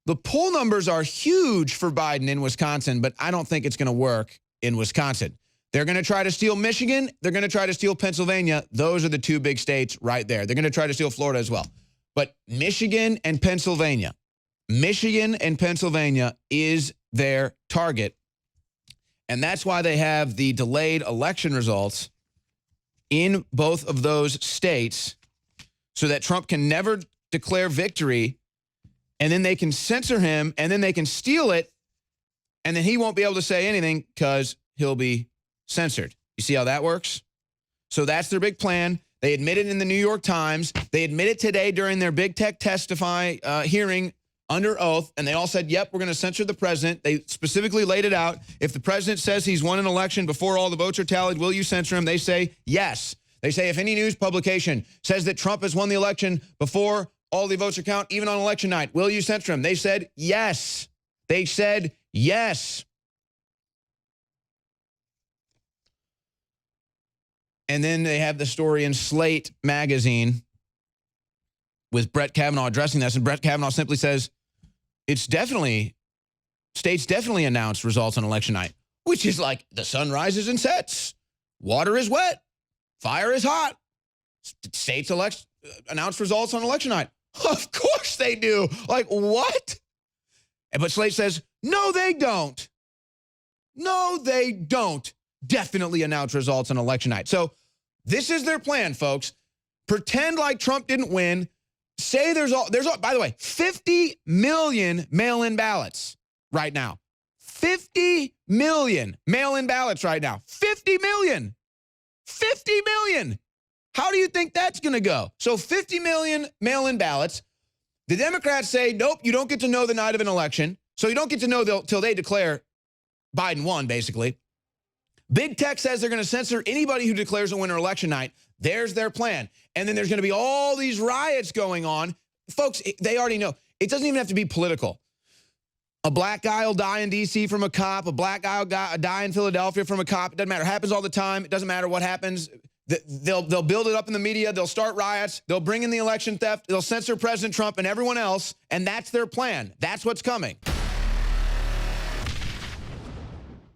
S12: The poll numbers are huge for Biden in Wisconsin, but I don't think it's going to work in Wisconsin. They're going to try to steal Michigan. They're going to try to steal Pennsylvania. Those are the two big states right there. They're going to try to steal Florida as well. But Michigan and Pennsylvania is their target. And that's why they have the delayed election results in both of those states so that Trump can never declare victory, and then they can censor him, and then they can steal it, and then he won't be able to say anything because he'll be censored. You see how that works? So that's their big plan. They admit it in the New York Times. They admit it today during their big tech testify hearing under oath, and they all said, yep, we're going to censor the president. They specifically laid it out. If the president says he's won an election before all the votes are tallied, will you censor him? They say yes. They say if any news publication says that Trump has won the election before all the votes are counted, even on election night, will you censor him? They said yes. They said yes. And then they have the story in Slate magazine with Brett Kavanaugh addressing this, and Brett Kavanaugh simply says, states definitely announced results on election night, which is like the sun rises and sets, water is wet, fire is hot. States announced results on election night. Of course they do. Like, what? But Slate says, no, they don't. No, they don't definitely announce results on election night. So this is their plan, folks. Pretend like Trump didn't win. Say there's by the way, 50 million mail-in ballots right now. 50 million mail-in ballots right now. 50 million. 50 million. How do you think that's going to go? So 50 million mail-in ballots. The Democrats say, nope, you don't get to know the night of an election. So you don't get to know till they declare Biden won, basically. Big tech says they're going to censor anybody who declares a winner election night. There's their plan. And then there's going to be all these riots going on. Folks, they already know. It doesn't even have to be political. A black guy will die in D.C. from a cop. A black guy will die in Philadelphia from a cop. It doesn't matter. It happens all the time. It doesn't matter what happens. They'll build it up in the media. They'll start riots. They'll bring in the election theft. They'll censor President Trump and everyone else. And that's their plan. That's what's coming.